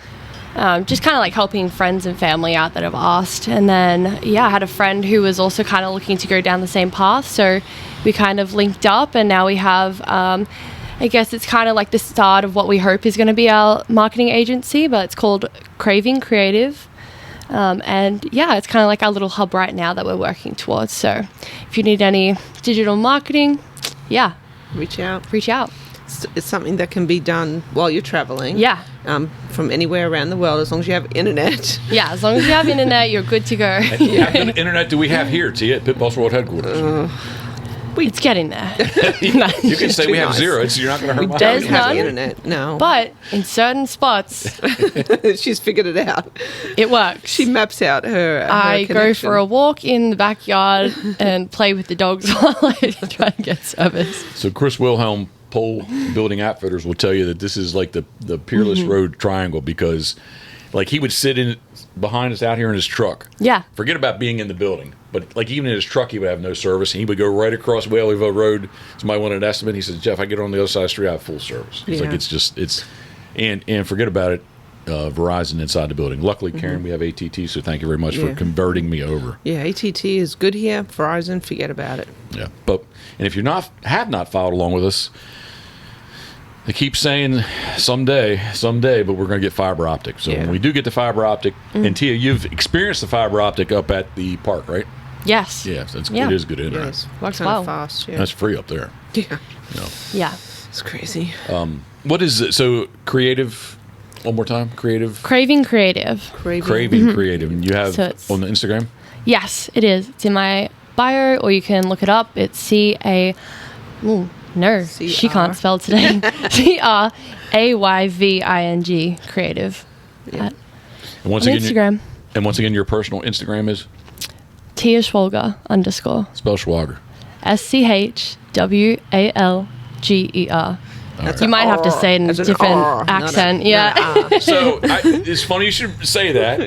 Just kind of like helping friends and family out that have asked. And then, I had a friend who was also kind of looking to go down the same path. So we kind of linked up, and now we have, I guess it's kind of like the start of what we hope is going to be our marketing agency, but it's called Craving Creative. It's kind of like our little hub right now that we're working towards. So if you need any digital marketing, Reach out. reach out. It's something that can be done while you're traveling. Yeah. From anywhere around the world, as long as you have internet. Yeah, as long as you have internet, you're good to go. How good internet do we have here, Tia, at Pitboss World Headquarters? It's getting there. You can say too we have nice. zero. You're not going to hurt my There's Don't have none. the internet. No. But in certain spots, She's figured it out. it works. She maps out her I go connection. for a walk in the backyard and play with the dogs while I try and get service. So Chris Wilhelm, Pole Building Outfitters, will tell you that this is like the Peerless Road Triangle, because like he would sit in behind us out here in his truck. Yeah. Forget about being in the building, but like even in his truck he would have no service, and he would go right across Whaleyville Road. Somebody wanted an estimate. He says, "Jeff, I get on the other side of the street, I have full service." It's like it's and forget about it. Verizon inside the building. Luckily, Karen, we have ATT, so thank you very much for Yeah. converting me over. Yeah, ATT is good here. Verizon, forget about it. Yeah, and if you have not followed along with us, they keep saying someday, but we're going to get fiber optic. So when we do get the fiber optic, and Tia, you've experienced the fiber optic up at the park, right? Yes. Yeah, it Yeah. is good internet. Yes, Works kind well. of fast. Yeah, That's free up there. yeah, Yeah. it's crazy. What is it? So creative. One more time, creative. Craving Creative. Craving creative, and you have So it's- on the Instagram. Yes, it is. It's in my bio, or you can look it up. It's she can't spell today. CRAYVING Creative. Yeah. At And once on again, Instagram. and once again, your personal Instagram is Tia Schwalger _ spell Schwalger. SCHWALGER. That's You might have to say it in a That's an different R, not accent. not Yeah. an R. So it's funny you should say that.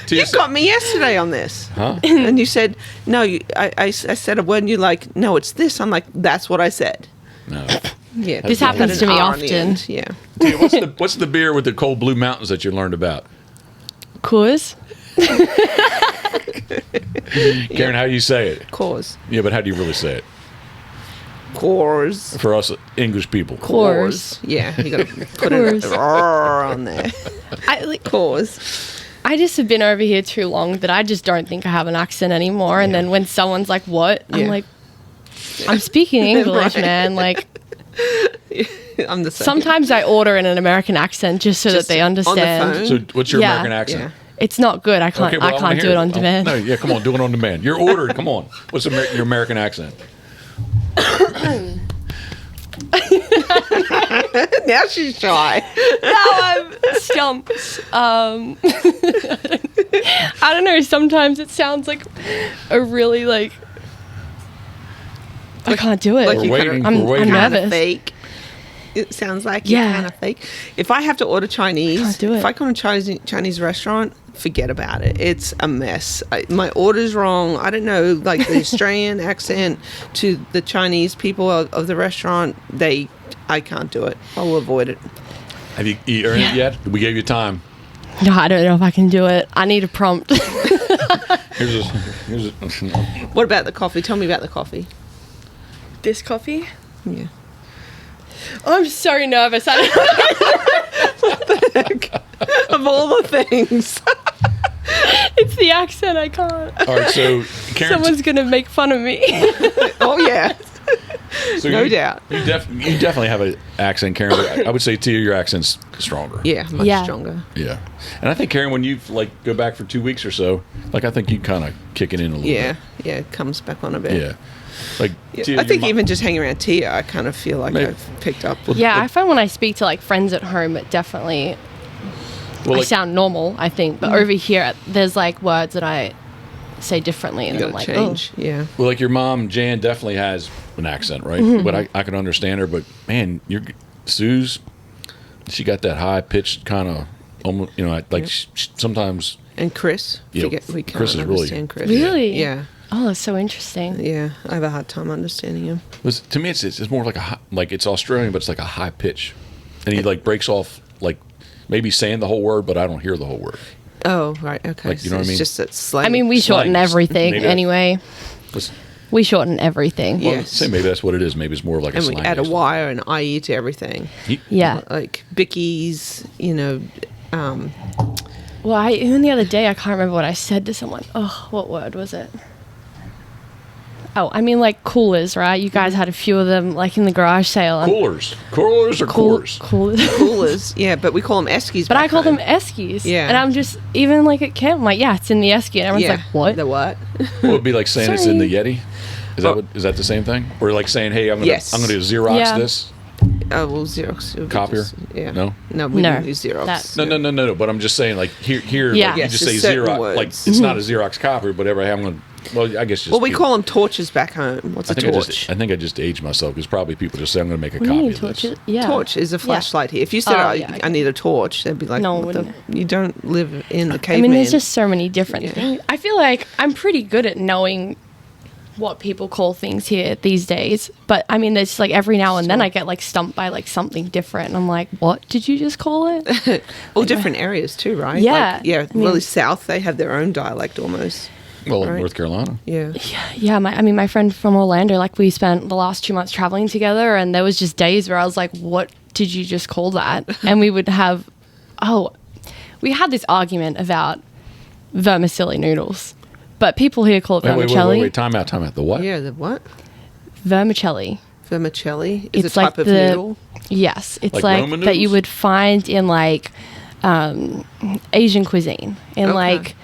Tia You got me yesterday on this. Huh? And you said, no, I said a word and you're like, no, it's this. I'm like, that's what I said. No. Yeah. This you happens had to an me R on the often. end, Yeah. Tia, what's the beer with the cold blue mountains that you learned about? Coors. Karen, how do you say it? Cause. Yeah, but how do you really say it? Cores. For us English people. Coors. Yeah. You got to put Coors. an R on there. Cause. I just have been over here too long that I just don't think I have an accent anymore. And then when someone's like, "What?" I'm Yeah. like, "I'm speaking English, Right. man." Like I'm the same. sometimes I order in an American accent just so Just that they on the understand. phone? So what's your Yeah. American accent? Yeah. It's not good. I can't. Okay, well, I can't wanna do hear it on Oh, demand. no, yeah, come on, do it on demand. You're ordered. Come on. What's your American accent? Now she's shy. Now I'm stumped. I don't know. Sometimes it sounds like a really like. I can't do it. Like We're you waiting. kinda- We're waiting. I'm Kind nervous. of fake. It sounds like you're Yeah. kind of fake. If I have to order Chinese, Can't do it. if I go to a Chinese restaurant, forget about it. It's a mess. My order's wrong. I don't know, like the Australian accent to the Chinese people of the restaurant, I can't do it. I'll avoid it. Have you earned it yet? We gave you time. No, I don't know if I can do it. I need a prompt. Here's a What about the coffee? Tell me about the coffee. This coffee? Yeah. Oh, I'm so nervous. I don't know. Of all the things. It's the accent. I can't. All right, so Karen, Someone's going to make fun of me. Oh, yeah. so No doubt. You definitely have an accent, Karen. But I would say, Tia, your accent's stronger. Yeah, much Yeah. stronger. Yeah. And I think, Karen, when you go back for 2 weeks or so, I think you kind of kick it in a little bit. Yeah, it comes back on a bit. Yeah. Tia, I think your even just hanging around Tia, I kind of feel like Maybe. I've picked up. Yeah, I find when I speak to friends at home, it definitely well, I sound normal, I think. But over here, there's words that I say differently, and You I'm gotta like, change. Yeah. Well, your mom, Jan, definitely has an accent, right? Mm-hmm. But I can understand her. But, man, Sue's, she got that high-pitched kind of, almost, sometimes... And Chris. Yeah, We can't Chris is really- understand Chris. Really? Yeah. Oh, that's so interesting. Yeah. I have a hard time understanding him. To me, it's more like it's Australian, but it's like a high pitch. And he breaks off, maybe saying the whole word, but I don't hear the whole word. Oh, right. Okay. You know what I mean? It's just that slang. I mean, we shorten Slang. everything Maybe that's- anyway. Let's- We shorten everything. Yeah. Well, Yes. say maybe that's what it is. Maybe it's more of like a and we slang. add a based- Y or an IE to everything. Yeah. Like Bicky's, Well, even the other day, I can't remember what I said to someone. Oh, what word was it? Oh, I mean, coolers, right? You guys had a few of them, in the garage sale. And Coolers or coolers? Coolers. Coolers. Yeah, but we call them Eskies. But I back call home. them Eskies. Yeah. And I'm just, even at camp, I'm like, yeah, it's in the Esky. And everyone's Yeah. like, what? The what? Well, it'd be like saying it's in the Sorry. Yeti. Is that the same thing? Or saying, hey, I'm gonna Yes. Xerox Yeah. this. Oh, well, Xerox. It would be Copier? just- yeah. No? No, we No. don't use Xerox. That- No. But I'm just saying, here, Yeah. you Yes, just say there's certain Xerox. words. It's not a Xerox copier, but I'm going to. Well, I guess just. Well, we call them torches back home. What's a torch? I think I just aged myself because probably people just say I'm going to make a What do copy you mean of torches? this. Yeah. Torch is a flashlight here. If you said, Oh, I yeah, okay. need a torch, they'd be like, No, what the, wouldn't. you don't live in the I caveman. mean, there's just so many different Yeah. things. I feel like I'm pretty good at knowing what people call things here these days. But I mean, there's every now and then I get stumped by something different. And I'm like, what did you just call it? All different areas too, right? Yeah. Yeah, I mean- really south, they have their own dialect almost. Well, in Right. North Carolina. Yeah. Yeah, my friend from Orlando, we spent the last 2 months traveling together, and there was just days where I was like, what did you just call that? And we would have, we had this argument about vermicelli noodles, but people here call it vermicelli. Wait, time out. The what? Yeah, the what? Vermicelli. Vermicelli is It's a type of noodle. Yes, it's Like Roman that you noodles? would find in Asian cuisine, in Okay.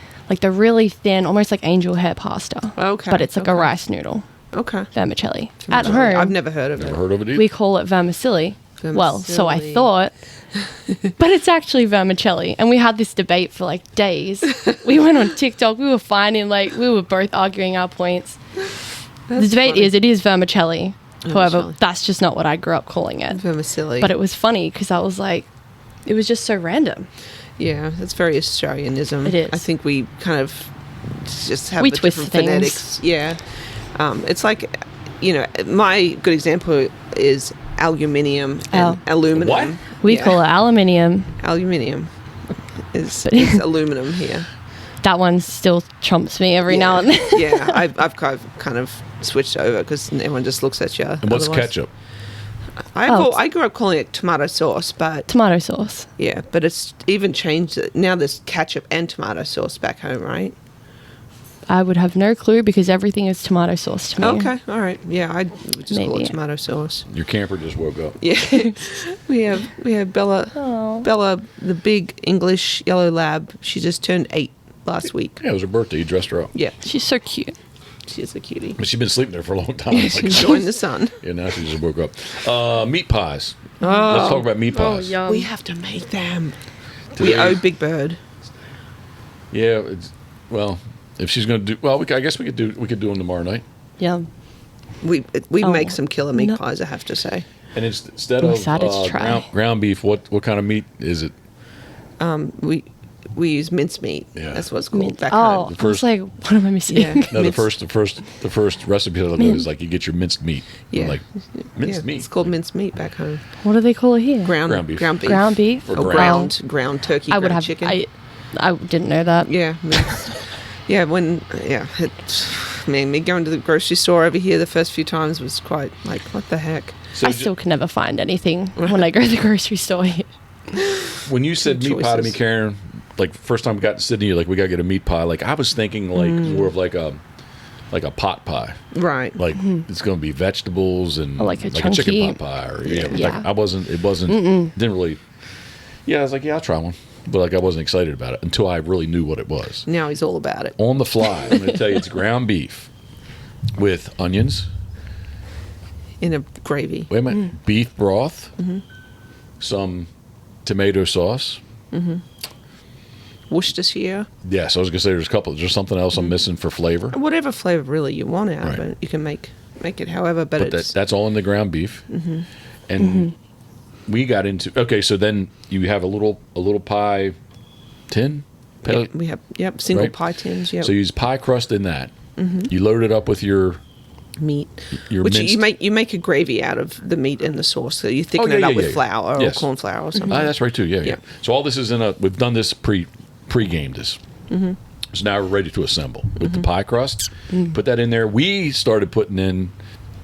the really thin, almost like angel hair pasta. Okay, But it's a okay. rice noodle, Okay. vermicelli. At home, I've never heard of Never it. heard of it either. we call it vermicelli. Well, so I Vermicelli. thought, but it's actually vermicelli. And we had this debate for days. We went on TikTok. We were finding we were both arguing our points. The debate funny. is it is vermicelli. However, Vermicelli. that's just not what I grew up calling it. Vermicelli. But it was funny because I was like, it was just so random. Yeah, that's very Australianism. It is. I think we kind of just have We the twist different things. phonetics. Yeah. It's my good example is aluminium and Oh. aluminum. What? We Yeah. call it aluminium. Aluminium is But- aluminum here. That one still trumps me every now and then. Yeah, I've kind of switched over because everyone just looks at you. And what's otherwise. ketchup? I grew up calling it tomato sauce, but Tomato sauce. yeah, but it's even changed. Now there's ketchup and tomato sauce back home, right? I would have no clue because everything is tomato sauce to me. Okay, all right. Yeah, I would just call Maybe. it tomato sauce. Your camper just woke up. Yeah, we have Bella. Oh. Bella, the big English yellow lab. She just turned 8 last week. Yeah, it was her birthday. You dressed her up. Yeah, She's so cute. she is a cutie. But she's been sleeping there for a long time. She's enjoying the sun. Yeah, now she just woke up. Meat pies. Let's talk about meat pies. yum. We have to make them. Today- We owe Big Bird. Yeah, if she's going to do, I guess we could do them tomorrow night. Yum. We Oh, make some killer meat no. pies. I have to say. And instead I'm of excited to try. ground beef, what kind of meat is it? We we use mincemeat. Yeah. That's what it's called back Oh, home. I was like, what am I missing? Yeah. No, the Mince- first recipe that I know is like you get your minced meat. Yeah. Like minced meat. It's called mincemeat back home. What do they call it here? Ground beef. Ground beef. Or Or ground turkey. I would ground have. chicken. I didn't know that. Yeah. Yeah, me going to the grocery store over here the first few times was quite like, what the heck? So I still can never find anything when I go to the grocery store. when you said meat pie to me, choices. Karen, like first time we got to Sydney, you're like, we gotta get a meat pie. Like I was thinking like more of like a pot pie. Right. Like it's gonna be vegetables and Or like a chicken chunky- pot pie or Yeah. like it wasn't didn't really. Yeah, I was like, yeah, I'll try one, but like I wasn't excited about it until I really knew what it was. Now he's all about it. On the fly, I'm gonna tell you, it's ground beef with onions. In a gravy. Wait a minute, beef broth, some tomato sauce. Worcestershire. Yes, I was gonna say there's a couple. There's something else I'm missing for flavor. Whatever flavor really you want out Right. of it. You can make it however, but But it's that's all in the ground beef. And we got into so then you have a little pie tin. yeah, we have single Right. pie tins, So you use pie crust in that. You load it up with your meat. your Which minced. you make a gravy out of the meat and the sauce. So you thicken yeah, it up yeah, with yeah. flour or Yes. corn flour or something. Ah, that's right too. Yeah, yeah. Yeah. So all this is we've done this pre-gamed this. So now we're ready to assemble with the pie crust. Put that in there. We started putting in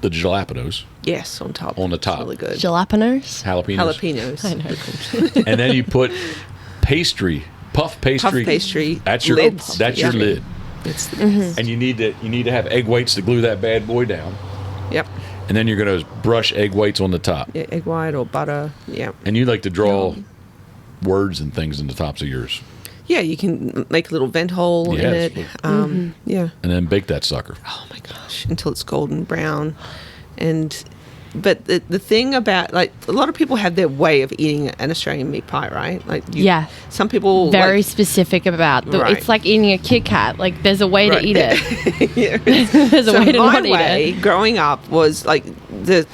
the jalapenos, Yes, on top. On the top. It's really good. Jalapenos. jalapenos, Jalapenos. I know. and then you put puff pastry. Puff pastry. That's your lids. that's your Yeah. lid. It's And you need to have egg whites to glue that bad boy down. Yep. And then you're going to brush egg whites on the top. Yeah, egg white or butter. Yeah. And you like to draw words and things in the tops of yours. Yeah, you can make a little vent hole in Yes. it. Yeah. And then bake that sucker. Oh my gosh, until it's golden brown. But the thing about, like, a lot of people have their way of eating an Australian meat pie, right? Like, Yeah. some people Very like, specific about the. Right. It's like eating a Kit Kat. Like there's a way Right. to eat it. Yeah. There's a So way to my not eat way it. growing up was like the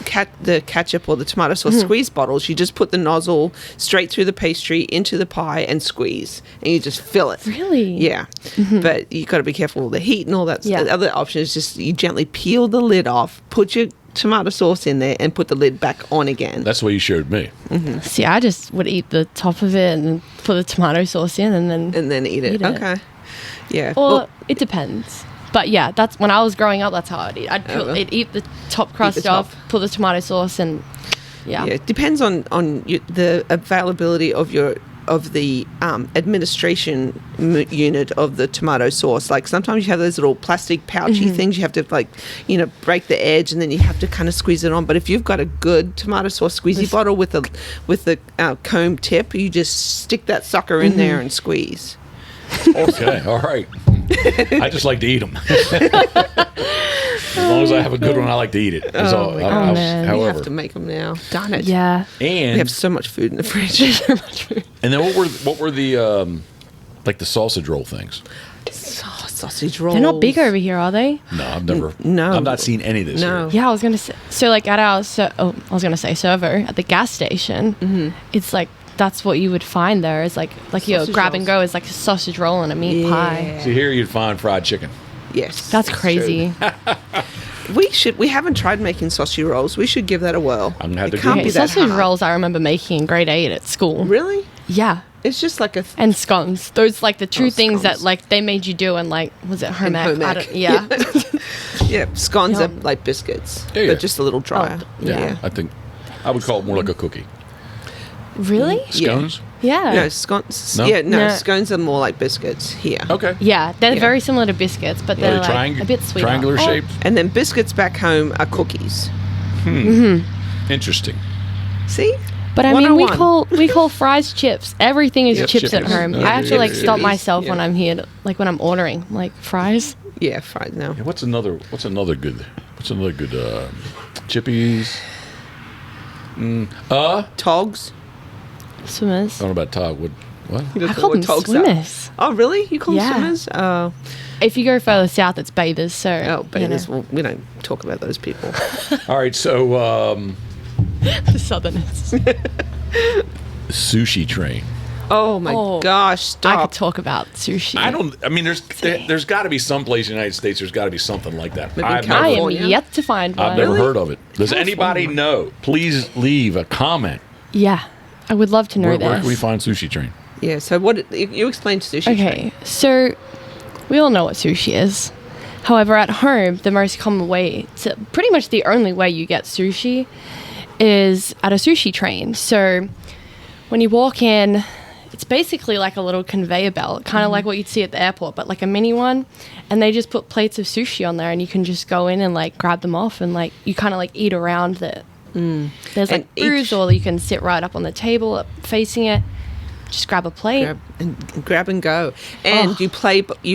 ketchup or the tomato sauce squeeze bottles. You just put the nozzle straight through the pastry into the pie and squeeze, and you just fill it. Really? Yeah, but you got to be careful with the heat and all that. Yeah. The other option is just you gently peel the lid off, put your tomato sauce in there, and put the lid back on again. That's the way you showed me. See, I just would eat the top of it and then put the tomato sauce in and then. And then eat it. Eat it. Okay. Yeah. Well, it depends. But yeah, that's when I was growing up. That's how I'd eat. I'd eat the top crust top. off, put the tomato sauce, and yeah. Yeah, it depends on the availability of the administration unit of the tomato sauce. Like sometimes you have those little plastic pouchy things. You have to break the edge, and then you have to kind of squeeze it on. But if you've got a good tomato sauce squeezy bottle with the comb tip, you just stick that sucker in there and squeeze. Okay, all right. I just like to eat them. As long as I have a good one, I like to eat it. That's all. my gosh. man. We However, have to make them now. Darn it. Yeah. We and have so much food in the fridge. So much food. and then what were the like the sausage roll things? Sausage rolls. They're not big over here, are they? No, I've never. no. I've not seen any of this. No. Here. Yeah, I was gonna say. So like at our, I was gonna say servo at the gas station. It's like that's what you would find there. Is like your Sausage grab and rolls. go is like a sausage roll and a meat pie. See, here you'd find fried chicken. Yes. That's true. crazy. We haven't tried making sausage rolls. We should give that a whirl. I'm gonna have It to can't Google be it. that Sausage hard. rolls I remember making in grade 8 at school. Really? Yeah. It's just like a And scones. Those like the two things that scones. like they made you do and like was it home ec? home I ec. don't- Yeah. yeah. Scones are Yum. like biscuits, Yeah, yeah. but just a little drier. yeah. I think I would call it more like a cookie. Really? Scones. Yeah. No scones. No? Yeah, no, No. scones are more like biscuits here. Okay. Yeah, they're Yeah. very similar to biscuits, but Are they're they like a bit sweeter. triangular Oh, shaped? And then biscuits back home are cookies. Interesting. See? But I mean, we 101. call fries chips. Everything is Yep, chips at chips. home. Yeah, I actually yeah, like yeah, stop yeah. myself when Yeah. I'm here, like when I'm ordering, like fries. Yeah, fried now. Yeah, what's another good chippies? Togs. Swimmers. I don't know about Todd. What? You don't I know call what them togs are. swimmers. Oh, really? You call Yeah. them swimmers? Oh, If you go further south, it's bathers. So oh, bathers. you know, Well, we don't talk about those people. All right, so the southerners. sushi train. Oh my gosh! I Stop. could talk about sushi. I mean, there's got to be some place in the United States. There's got to be something like that. Maybe I've I am California? yet to find one. I've never Really? heard of it. Does anybody know? Please leave a comment. Yeah, I would love to know Where this. can we find Sushi Train? Yeah. So what? You explained sushi. Okay, so we all know what sushi is. However, at home, the most common way, pretty much the only way you get sushi, is at a sushi train. So when you walk in, it's basically like a little conveyor belt, kind of like what you'd see at the airport, but like a mini one. And they just put plates of sushi on there, and you can just go in and like grab them off, and like you kind of like eat around it. There's like And booths, or you can sit right up on the table facing it. Just grab a plate. Grab and go, and you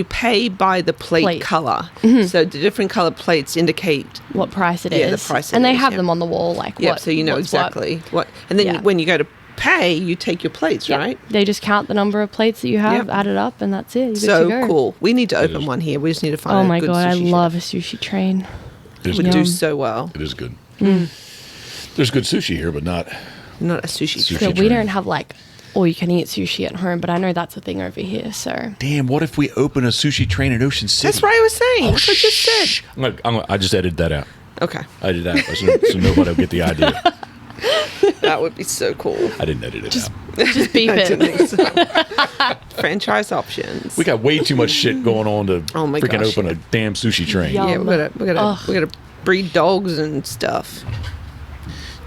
pay by the plate color. So the different color plates indicate What price it is. Yeah, the price it and they is, have yeah. them on the wall, like yeah. what. So you know what's what. exactly what. And then Yeah. when you go to pay, you take your plates, Yep. right? They just count the number of plates that you have, Yep. add it up, and that's it. You're So good to go. cool. We need to open is. one here. We just need to find. Oh a my good god, I sushi love shop. a sushi train. It is Would good. do so well. It is good. There's good sushi here, but not. Not a sushi. Sushi. train. Yeah, we train. don't have like all you can eat sushi at home, but I know that's a thing over here. So Damn, what if we open a sushi train in Ocean City? That's what I was saying. Oh, That's what I just said. shh. I just edited that out. Okay, I did that so nobody will get the idea. that would be so cool. I didn't edit it out. just beep I didn't it. think so. Franchise options. We got way too much shit going on to Oh my freaking gosh, open yeah. a damn sushi train. Yeah. Yeah, we gotta breed dogs and stuff.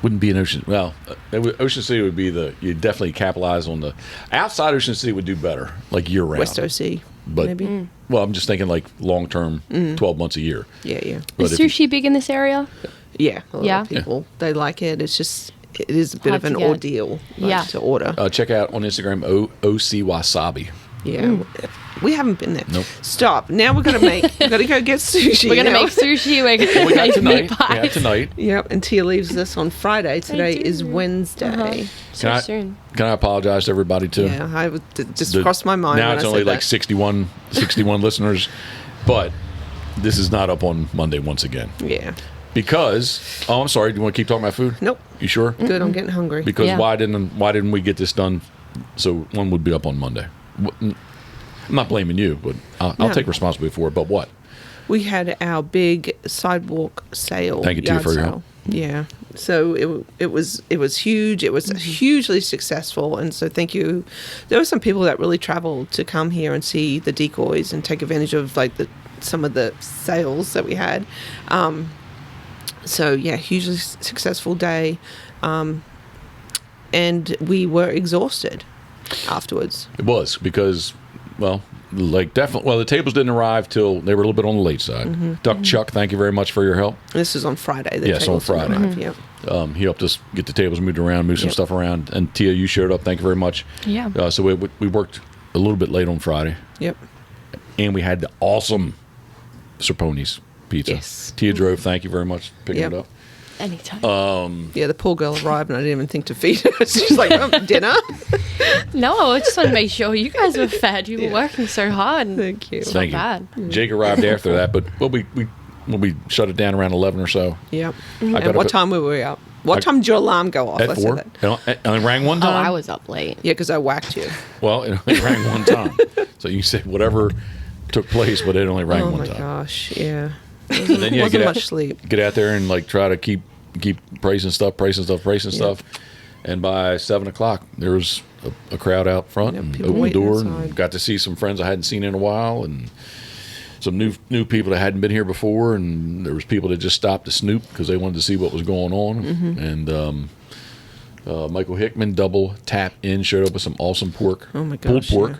Wouldn't be in Ocean. Well, Ocean City would be you definitely capitalize on the outside. Ocean City would do better, like year round. West OC, but maybe. well, I'm just thinking like long term, 12 months a year. Yeah. But Is if you- sushi big in this area? Yeah, a lot Yeah. of people they like it. It's just it is a bit Hard of an to get. ordeal Yeah. to order. check out on Instagram OC Wasabi. Yeah, we haven't been there. Nope. Stop. Now we're gonna go get sushi. We're gonna now. make sushi. We're gonna We got make tonight. meat pies. Yeah, tonight. Yep. And Tia leaves us on Friday. Today is do. Wednesday. So soon. Can I apologize to everybody too? Yeah, I would just The- crossed my mind. Now when it's I only said like that. 61 listeners, but this is not up on Monday once again Yeah. because I'm sorry. Do you want to keep talking about food? Nope. You sure? Good. I'm getting hungry. Because Yeah. why didn't we get this done? So one would be up on Monday. I'm not blaming you, but I'll No. take responsibility for it. But what? We had our big sidewalk sale. Thank you, Tia, yard for your sale. help. Yeah. So it was huge. It was hugely successful, and so thank you. There were some people that really traveled to come here and see the decoys and take advantage of like some of the sales that we had. So yeah, hugely successful day, and we were exhausted afterwards. It was because, well, like definitely. Well, the tables didn't arrive till they were a little bit on the late side. Duck Chuck, thank you very much for your help. This is on Friday. The Yes, on tables didn't Friday. arrive, Yep. He helped us get the tables moved around, move some Yep. stuff around, and Tia, you showed up. Thank you very much. Yeah. So we worked a little bit late on Friday, Yep. and we had the awesome Serpone's pizza. Yes. Tia drove. Thank you very much for picking Yep. it up. Anytime. Yeah, the poor girl arrived and I didn't even think to feed her. She's like, dinner? No, I just want to make sure you guys were fed. You were working so hard. And Thank you. It's Thank not you. bad. Jake arrived after that, but when we shut it down around 11 or so. Yep. I got And up what at- time were we up? What time did your alarm go off? At Let's say 4. that. It only rang one Oh, time. I was up late. Yeah, because I whacked you. Well, it only rang one time. So you said whatever took place, but it only rang Oh one my time. gosh, yeah. And then you Wasn't get out, much sleep. get out there and like try to keep praising stuff. And by 7 o'clock, there was a crowd out front Yep, and people opened the waiting door outside. and got to see some friends I hadn't seen in a while and some new people that hadn't been here before. And there was people that just stopped to snoop because they wanted to see what was going on. Mm-hmm. And Michael Hickman double tap in, showed up with some awesome pork, Oh my pulled gosh, pork,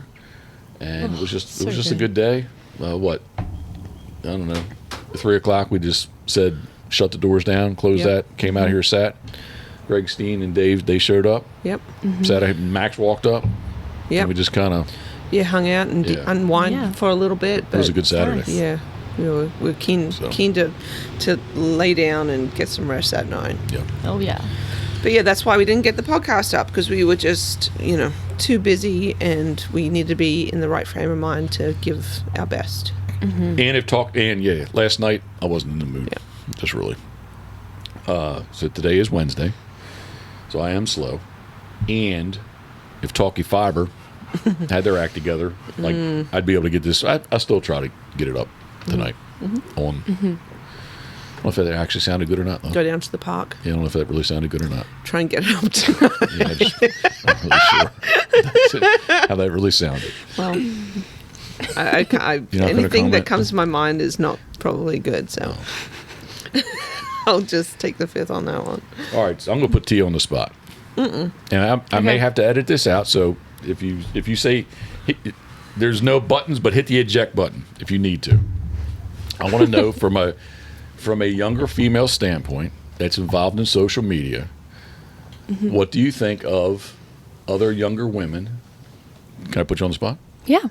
yeah. and it was just so a good. good day. I don't know. At 3 o'clock, we just said shut the doors down, close Yep. that. Came out here, sat. Greg Steen and Dave, they showed up. Yep. Sat. Max walked up. Yep. And we just kind of. Yeah, hung out and Yeah. unwind Yeah. for a little bit. It was a but good Saturday. nice. Yeah. We're keen So. to lay down and get some rest that night. Yeah. Oh, yeah. But yeah, that's why we didn't get the podcast up because we were just, too busy and we need to be in the right frame of mind to give our best. And last night I wasn't in the mood. Yeah. Just really. So today is Wednesday. So I am slow. And if Talkie Fiber had their act together, like I'd be able to get this. I still try to get it up tonight on. I don't know if that actually sounded good or not, though. Go down to the park. Yeah, I don't know if that really sounded good or not. Try and get it up tonight. Yeah, I'm not really sure how that really sounded. Well, anything that comes to my mind is not probably good, so I'll just take the fifth on that one. All right, so I'm going to put Tia on the spot. And I may have to edit this out, so if you say there's no buttons, but hit the eject button if you need to. I want to know from a younger female standpoint that's involved in social media, what do you think of other younger women? Can I put you on the spot? Yeah.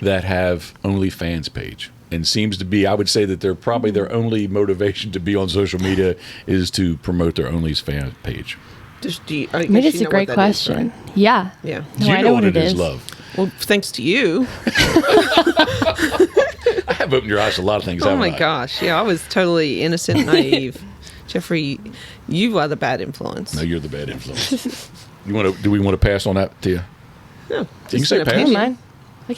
That have OnlyFans page. And seems to be, I would say that they're probably their only motivation to be on social media is to promote their OnlyFans page. I mean, it's a great question. Is, right? Yeah. Yeah. No, You I know what it is, love. Well, thanks to you. I have opened your eyes to a lot of things. Oh my gosh. Yeah, I was totally innocent, naive. Jeffrey, you are the bad influence. No, you're the bad influence. Do we want to pass on that, Tia? No. You can say pass. Mine. I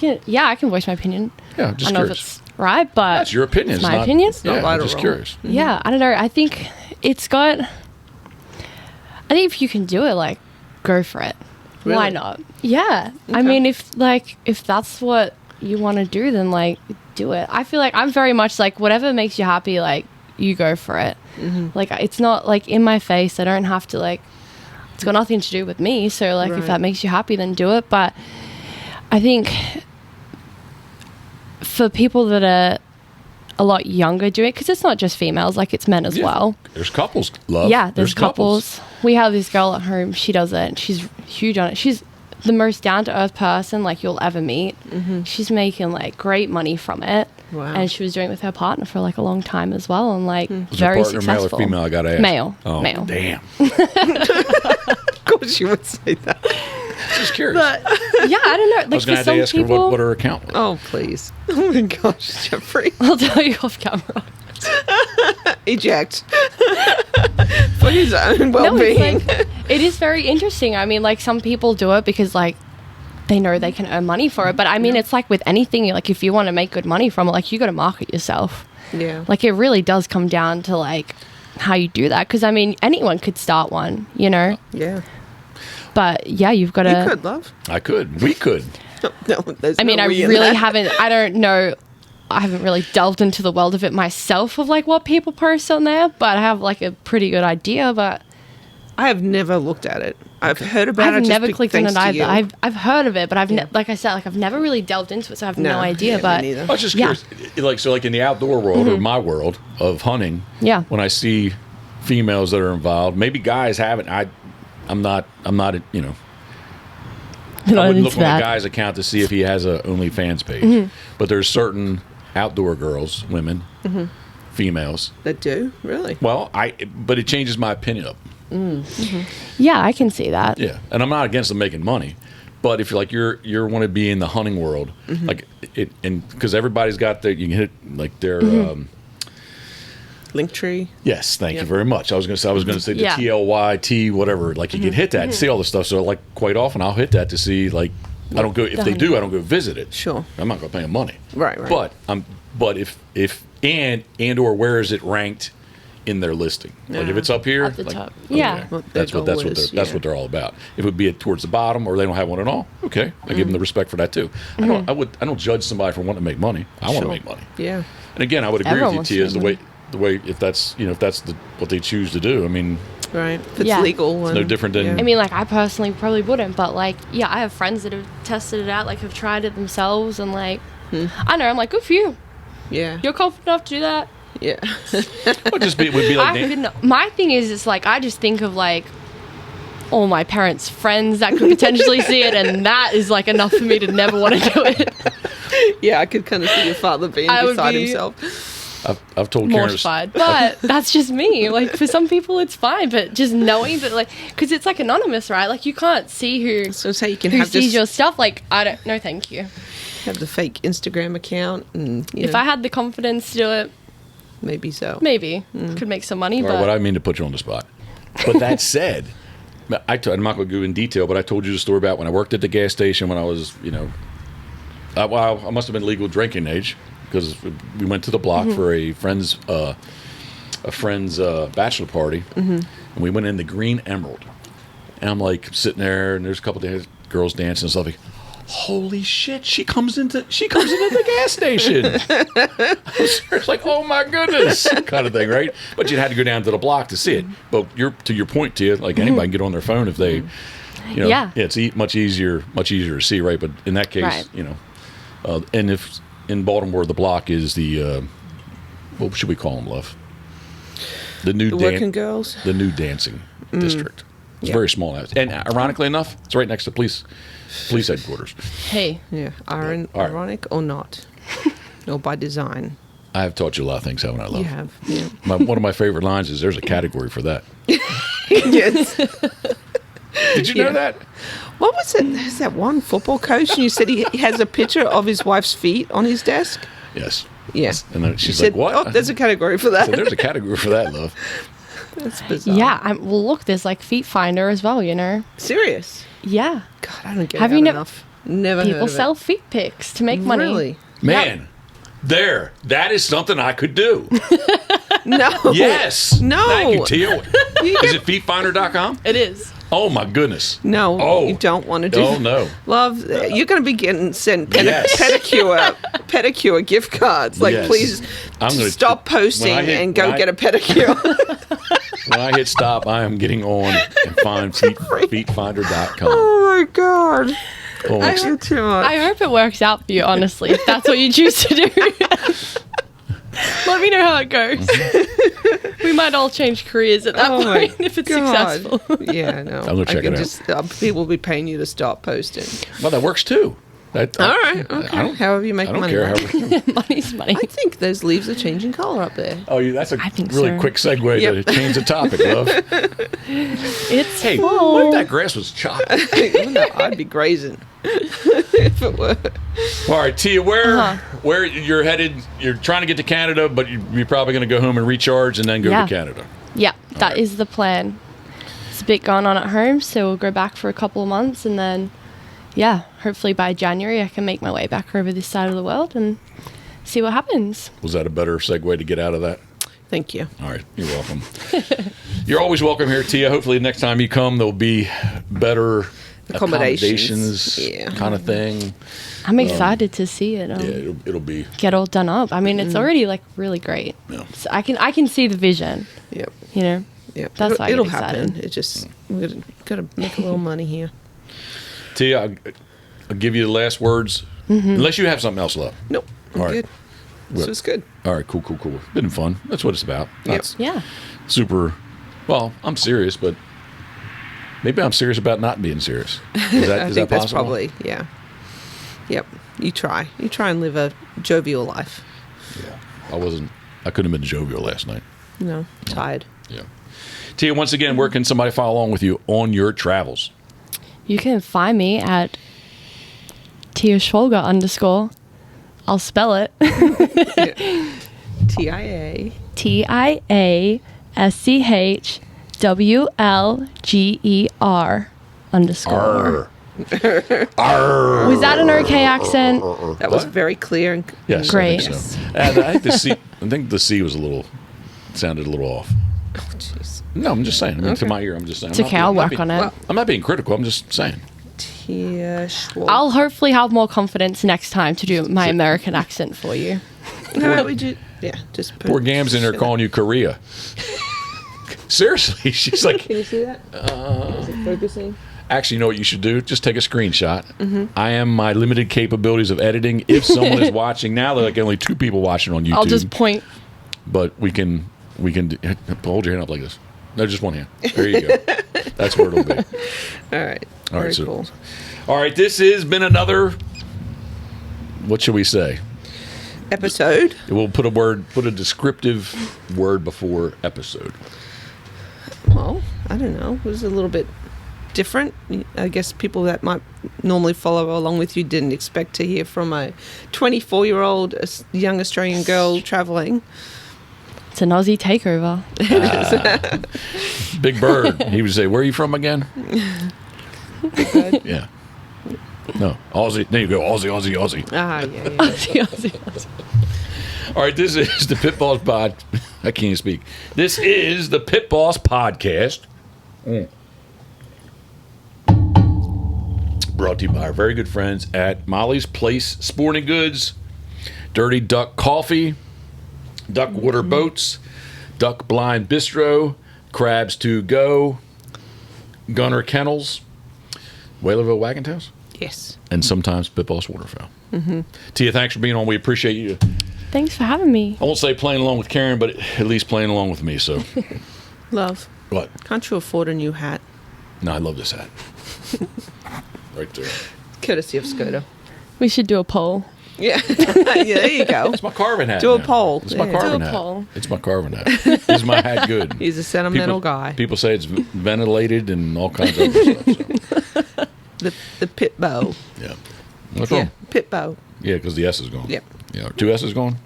can voice my opinion. Yeah, just I don't know if curious. it's right, but That's your opinion. It's my opinion. It's not Yeah, right I'm or just wrong. curious. Yeah, I don't know. I think it's got. I think if you can do it, like, go for it. Really? Why not? Yeah. I Okay. mean, if that's what you want to do, then like do it. I feel like I'm very much like whatever makes you happy, like you go for it. Like it's not like in my face. I don't have to like. It's got nothing to do with me. So like, if Right. that makes you happy, then do it. But I think for people that are a lot younger doing it, because it's not just females, like it's men as Yeah. well. There's couples, love. Yeah, there's couples. We have this girl at home. She does it. And she's huge on it. She's the most down to earth person like you'll ever meet. She's making like great money from it. Wow. And she was doing it with her partner for like a long time as well, and like Was your very partner successful. male or female? I gotta ask. Male. Oh, Male. damn. Of course you would say that. Just curious. Yeah, I don't know. Like I was for going to some ask her people, what her account was. Oh, please. Oh, my gosh, Jeffrey. I'll tell you off camera. Eject. For his own No, well-being. it's like, it is very interesting. I mean, like some people do it because like they know they can earn money for it. But I mean, it's like with anything, like if you want to make good money from it, like you got to market yourself. Yeah. Like it really does come down to like how you do that. Because I mean, anyone could start one, you know. Yeah. But yeah, you've got to. You could, love. I could. We could. No, there's I mean, no I we in really that. haven't. I don't know. I haven't really delved into the world of it myself of like what people post on there, but I have like a pretty good idea. But I have never looked at it. I've heard about it. I've just never clicked on thanks it to either. you. I've heard of it, but like I said, like I've never really delved into it, so I have no idea. yeah, me But neither. I was just Yeah. curious. Like in the outdoor world or my world of hunting. Yeah. When I see females that are involved, maybe guys haven't. I'm not. You know. I wouldn't look on a guy's account to see if he has a OnlyFans page. But there's certain outdoor girls, women, females. That do? Really? Well, but it changes my opinion of them. Yeah, I can see that. Yeah, and I'm not against them making money, but if you're want to be in the hunting world, like it, and because everybody's got their, you can hit like their. Linktree. Yes, thank you Yep. very much. I was going to say the Yeah. TLYT whatever. Like you can hit that and see all the stuff. So like quite often I'll hit that to see like I don't go if they do I don't go visit it. Sure. I'm not going to pay them money. Right. But if and or where is it ranked in their listing? Like if it's up here At the like, top. okay, Yeah. What their that's what goal is, that's yeah. what they're all about. If it would be towards the bottom or they don't have one at all, okay, I give them the respect for that too. I don't judge somebody for wanting to make money. I want to Sure. make money. Yeah. And again, I would agree Everyone with you, wants Tia, to is the way if that's what they choose to do. I mean, Right. If it's Yeah. legal. no different than- I mean, like I personally probably wouldn't, but like, yeah, I have friends that have tested it out, like have tried it themselves, and like, I know, I'm like, good for you. Yeah. You're confident enough to do that. Yeah. it would be like I couldn't. My thing is, it's like I just think of like all my parents' friends that could potentially see it, and that is like enough for me to never want to do it. Yeah, I could kind of see your father being I would beside be- himself. I've told Karen. Mortified, but that's just me. Like for some people, it's fine, but just knowing that, like, because it's like anonymous, right? Like you can't see who So say you can who have sees just your stuff. Like I don't. No, thank you. have the fake Instagram account, and If I had the confidence to do it, maybe so. maybe could make some money. All right, But what I mean to put you on the spot. But that said, I'm not going to go in detail, but I told you the story about when I worked at the gas station when I was, I must have been legal drinking age because we went to the block for a friend's bachelor party, and we went in the Green Emerald, and I'm like sitting there, and there's a couple of girls dancing and stuff. Like, holy shit, she comes into the gas station. I was like, oh my goodness, kind of thing, right? But you had to go down to the block to see it. But to your point, Tia, like anybody can get on their phone if they, it's much easier to see, right? But in that case, right. And if in Baltimore the block is the what should we call them, love? The working girls, the new dancing district. It's very small, and ironically enough, it's right next to police headquarters. Hey, yeah, ironic or not, or by design. I have taught you a lot of things, haven't I, love? You have. Yeah. One of my favorite lines is, "There's a category for that." Yes. Did you know that? What was it? There's that one football coach, and you said he has a picture of his wife's feet on his desk. Yes. Yes. And then she's like, "What?" Oh, there's a category for that. So there's a category for that, love. That's bizarre. Yeah. Well, look, there's like Feet Finder as well. Serious? Yeah. God, I don't get Have it you enough. Never People heard of sell it. feet pics to make money. Really? Man, that is something I could do. No. Yes. No. Thank you, Tia. Is it feetfinder.com? It is. Oh my goodness. No, you don't want to do. Oh no, love. You're going to be getting sent pedicure gift cards. Like, please stop posting and go get a pedicure. When I hit stop, I am getting on and find feetfinder.com. Oh my god. Oh, I do too much. I hope it works out for you, honestly, if that's what you choose to do. Let me know how it goes. We might all change careers at that point if it's successful. Yeah, no. I'm going to check it out. People will be paying you to stop posting. Well, that works too. All right, okay. However you make money. I don't care. Money's money. I think those leaves are changing color up there. Oh, that's a really quick segue to change the topic, love. It's full. What if that grass was chopped? No, I'd be grazing if it were. All right, Tia, where you're headed? You're trying to get to Canada, but you're probably going to go home and recharge and then go to Canada. Yeah, that is the plan. It's a bit going on at home, so we'll go back for a couple of months and then, hopefully by January I can make my way back over this side of the world and see what happens. Was that a better segue to get out of that? Thank you. All right, you're welcome. You're always welcome here, Tia. Hopefully next time you come, there'll be better accommodations kind of thing. I'm excited to see it. It'll be get all done up. I mean, it's already like really great. Yeah. So I can see the vision. Yep. You know. Yep. That's why it'll excited. happen. It just we're gotta make a little money here. Tia, I'll give you the last words, unless you have something else left. Nope. I'm good. This was good. All right, cool. Been fun. That's what it's about. Yeah. Super. Well, I'm serious, but maybe I'm serious about not being serious. Is that possible? That's probably, yeah. Yep. You try and live a jovial life. Yeah. I couldn't have been jovial last night. No, tired. Yeah. Tia, once again, where can somebody follow along with you on your travels? You can find me at Tia Schwalger _ I'll spell it. TIA. TIASCHWLGER _. Arr. Was that an okay accent? That was very clear and yes, great. I think so. I think the C was sounded a little off. Oh, jeez. No, I'm just saying. I mean, to my ear, I'm just saying. It's okay, I'll work on it. I'm not being critical. I'm just saying. Tia Schwalger. I'll hopefully have more confidence next time to do my American accent for you. No, we do. Yeah, just put Poor Gam's in there calling you Korea. Seriously, she's like. Can you see that? Is it focusing? Actually, you know what you should do? Just take a screenshot. I am my limited capabilities of editing. If someone is watching now, there are like only 2 people watching on YouTube. I'll just point. But we can hold your hand up like this. No, just one hand. There you go. That's where it'll be. All right. Very cool. All right, this has been another. What should we say? Episode. We'll put a descriptive word before episode. Well, I don't know. It was a little bit different. I guess people that might normally follow along with you didn't expect to hear from a 24-year-old young Australian girl traveling. It's an Aussie takeover. Big Bird. He would say, "Where are you from again?" Big Bird. Yeah. No, Aussie. There you go. Aussie. Ah, yeah. Aussie. All right, this is the Pitboss Pod. I can't speak. This is the Pitboss Podcast. Brought to you by our very good friends at Molly's Place Sporting Goods, Dirty Duck Coffee, Duck Water Boats, Duck Blind Bistro, Crabs to Go, Gunner Kennels, Whalerville Wagon Tails, Yes. and sometimes Pitboss Waterfowl. Tia, thanks for being on. We appreciate you. Thanks for having me. I won't say playing along with Karen, but at least playing along with me. So, Love. what? Can't you afford a new hat? No, I love this hat. Right there. Courtesy of Skoda. We should do a poll. Yeah. Yeah, there you go. It's my carving hat. Do a now. poll. It's my Yeah. carving Do a hat. poll. It's my carving hat. Is my hat good? He's a sentimental guy. People say it's ventilated and all kinds of other stuff. So, The pit bow. yeah. What's Yeah. wrong? Pit bow. Yeah, because the S is gone. Yep. Yeah. 2 S's gone?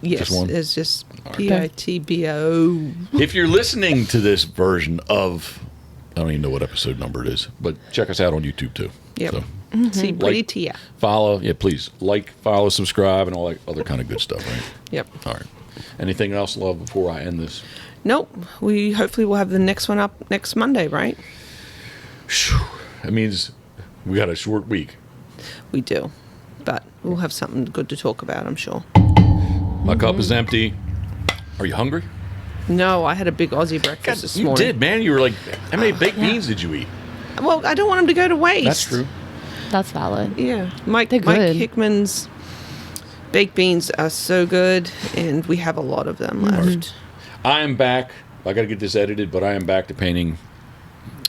Yes. Just one? It's just Pitbo. If you're listening to this version of, I don't even know what episode number it is, but check us out on YouTube too. Yep. So, See, pretty Like- Tia. follow. Yeah, please. Like, follow, subscribe, and all that other kind of good stuff, right? Yep. All right. Anything else, love, before I end this? Nope. We hopefully will have the next one up next Monday, right? Phew. That means we got a short week. We do. But we'll have something good to talk about, I'm sure. My cup is empty. Are you hungry? No, I had a big Aussie breakfast this you morning. did, man. You were like, how many baked beans did you eat? Well, I don't want them to go to waste. That's true. That's valid. Yeah. Mike They're good. Hickman's baked beans are so good, and we have a lot of them left. I am back. I got to get this edited, but I am back to painting.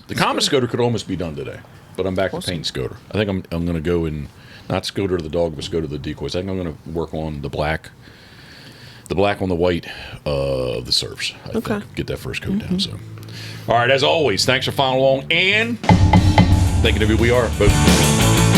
The common Scoter could almost be done today, but I'm back to painting Scoter. I think I'm going to go and not Scoter to the dog, but Scoter to the decoys. I think I'm going to work on the black on the white of the surfs. I think. Get that first coat down. So, all right. As always, thanks for following along and thanking of who we are. Both.